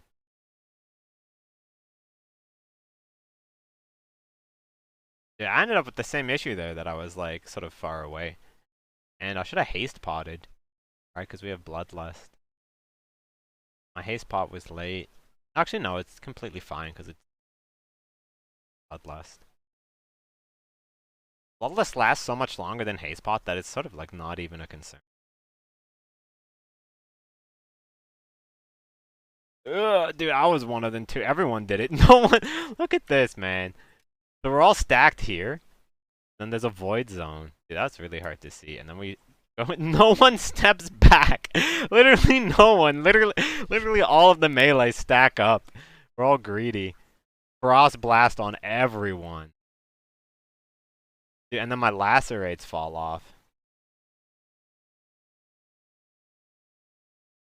Yeah, I ended up with the same issue there that I was like sort of far away. And I should have haste potted, right? Because we have bloodlust. My haste pot was late. Actually, no, it's completely fine because it's bloodlust. Bloodlust lasts so much longer than haste pot that it's sort of like not even a concern. Ugh, dude, I was one of them too. Everyone did it. No one. Look at this, man. So we're all stacked here. Then there's a void zone. Dude, that's really hard to see. And then we no one steps back. Literally no one. Literally all of the melee stack up. We're all greedy. Frost blast on everyone. Dude, and then my lacerates fall off.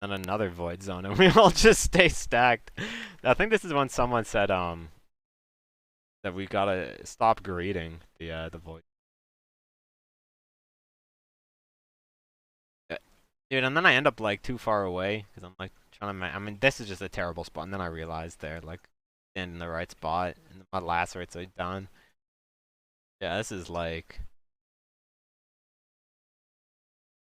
And another void zone, and we all just stay stacked. I think this is when someone said that we gotta stop greeting the void. Dude, and then I end up like too far away because I'm like trying to. I mean, this is just a terrible spot. And then I realized they're like in the right spot, and my lacerates are done. Yeah, this is like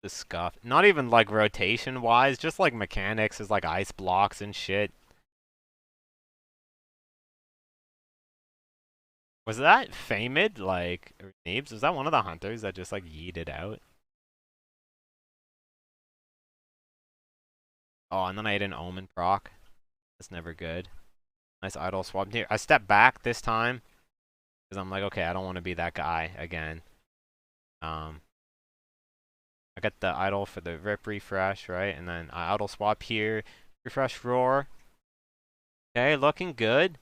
the scuff. Not even like rotation wise, just like mechanics is like ice blocks and shit. Was that Famed, like, or Neebs? Was that one of the hunters that just, like, yeeted out? Oh, and then I ate an Omen proc. That's never good. Nice idle swap. Here, I step back this time. Because I'm like, okay, I don't want to be that guy again. I got the idle for the rip refresh, right? And then I idle swap here. Refresh roar. Okay, looking good.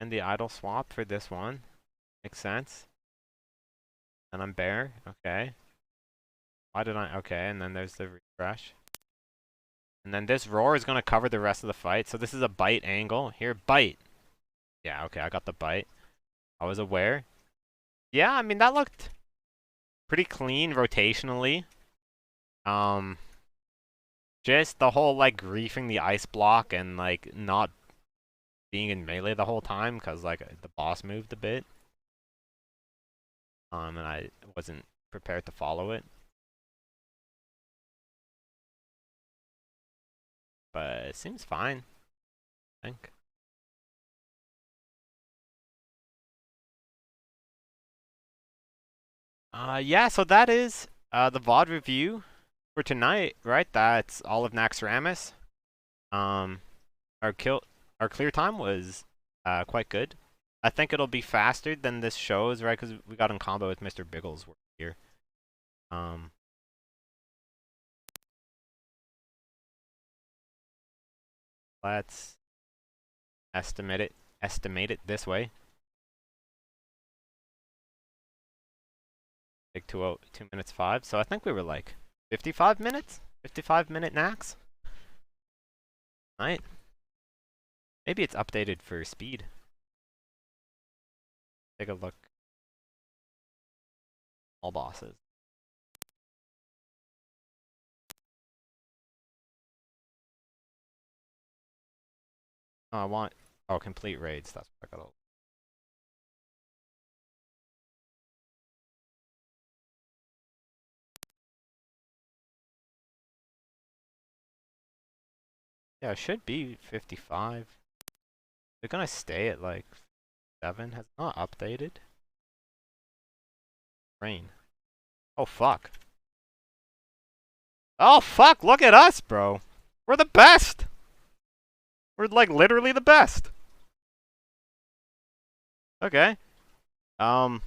And the idle swap for this one. Makes sense. And I'm bare. Okay. Why did I? Okay, and then there's the refresh. And then this roar is going to cover the rest of the fight. So this is a bite angle. Here, bite. Yeah, okay, I got the bite. I was aware. Yeah, I mean, that looked pretty clean rotationally. Um, just the whole, like, griefing the ice block and, like, not being in melee the whole time because, like, the boss moved a bit. And I wasn't prepared to follow it. But it seems fine, I think. Yeah, so that is the VoD review for tonight, right? That's all of Naxxramas. Um, our kill, our clear time was quite good. I think it'll be faster than this shows, right? Because we got in combo with Mr. Bigglesworth here. Um, let's estimate it. Estimate it this way. Like 2 minutes 5. So I think we were like 55 minutes. 55-minute Nax. Right. Maybe it's updated for speed. Take a look. All bosses. Oh, I want. Oh, complete raids. That's what I gotta. Yeah, it should be 55. They're gonna stay at like 7. Has it not updated? Rain. Oh fuck. Oh fuck, look at us, bro. We're the best. We're like literally the best. Okay. Rank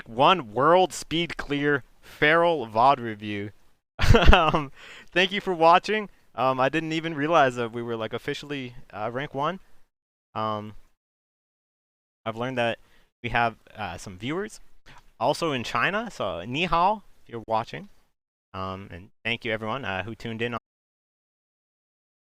1 World Speed Clear Feral VoD review. Thank you for watching. I didn't even realize that we were like officially rank 1. I've learned that we have some viewers also in China, so ni hao if you're watching. And thank you everyone who tuned in.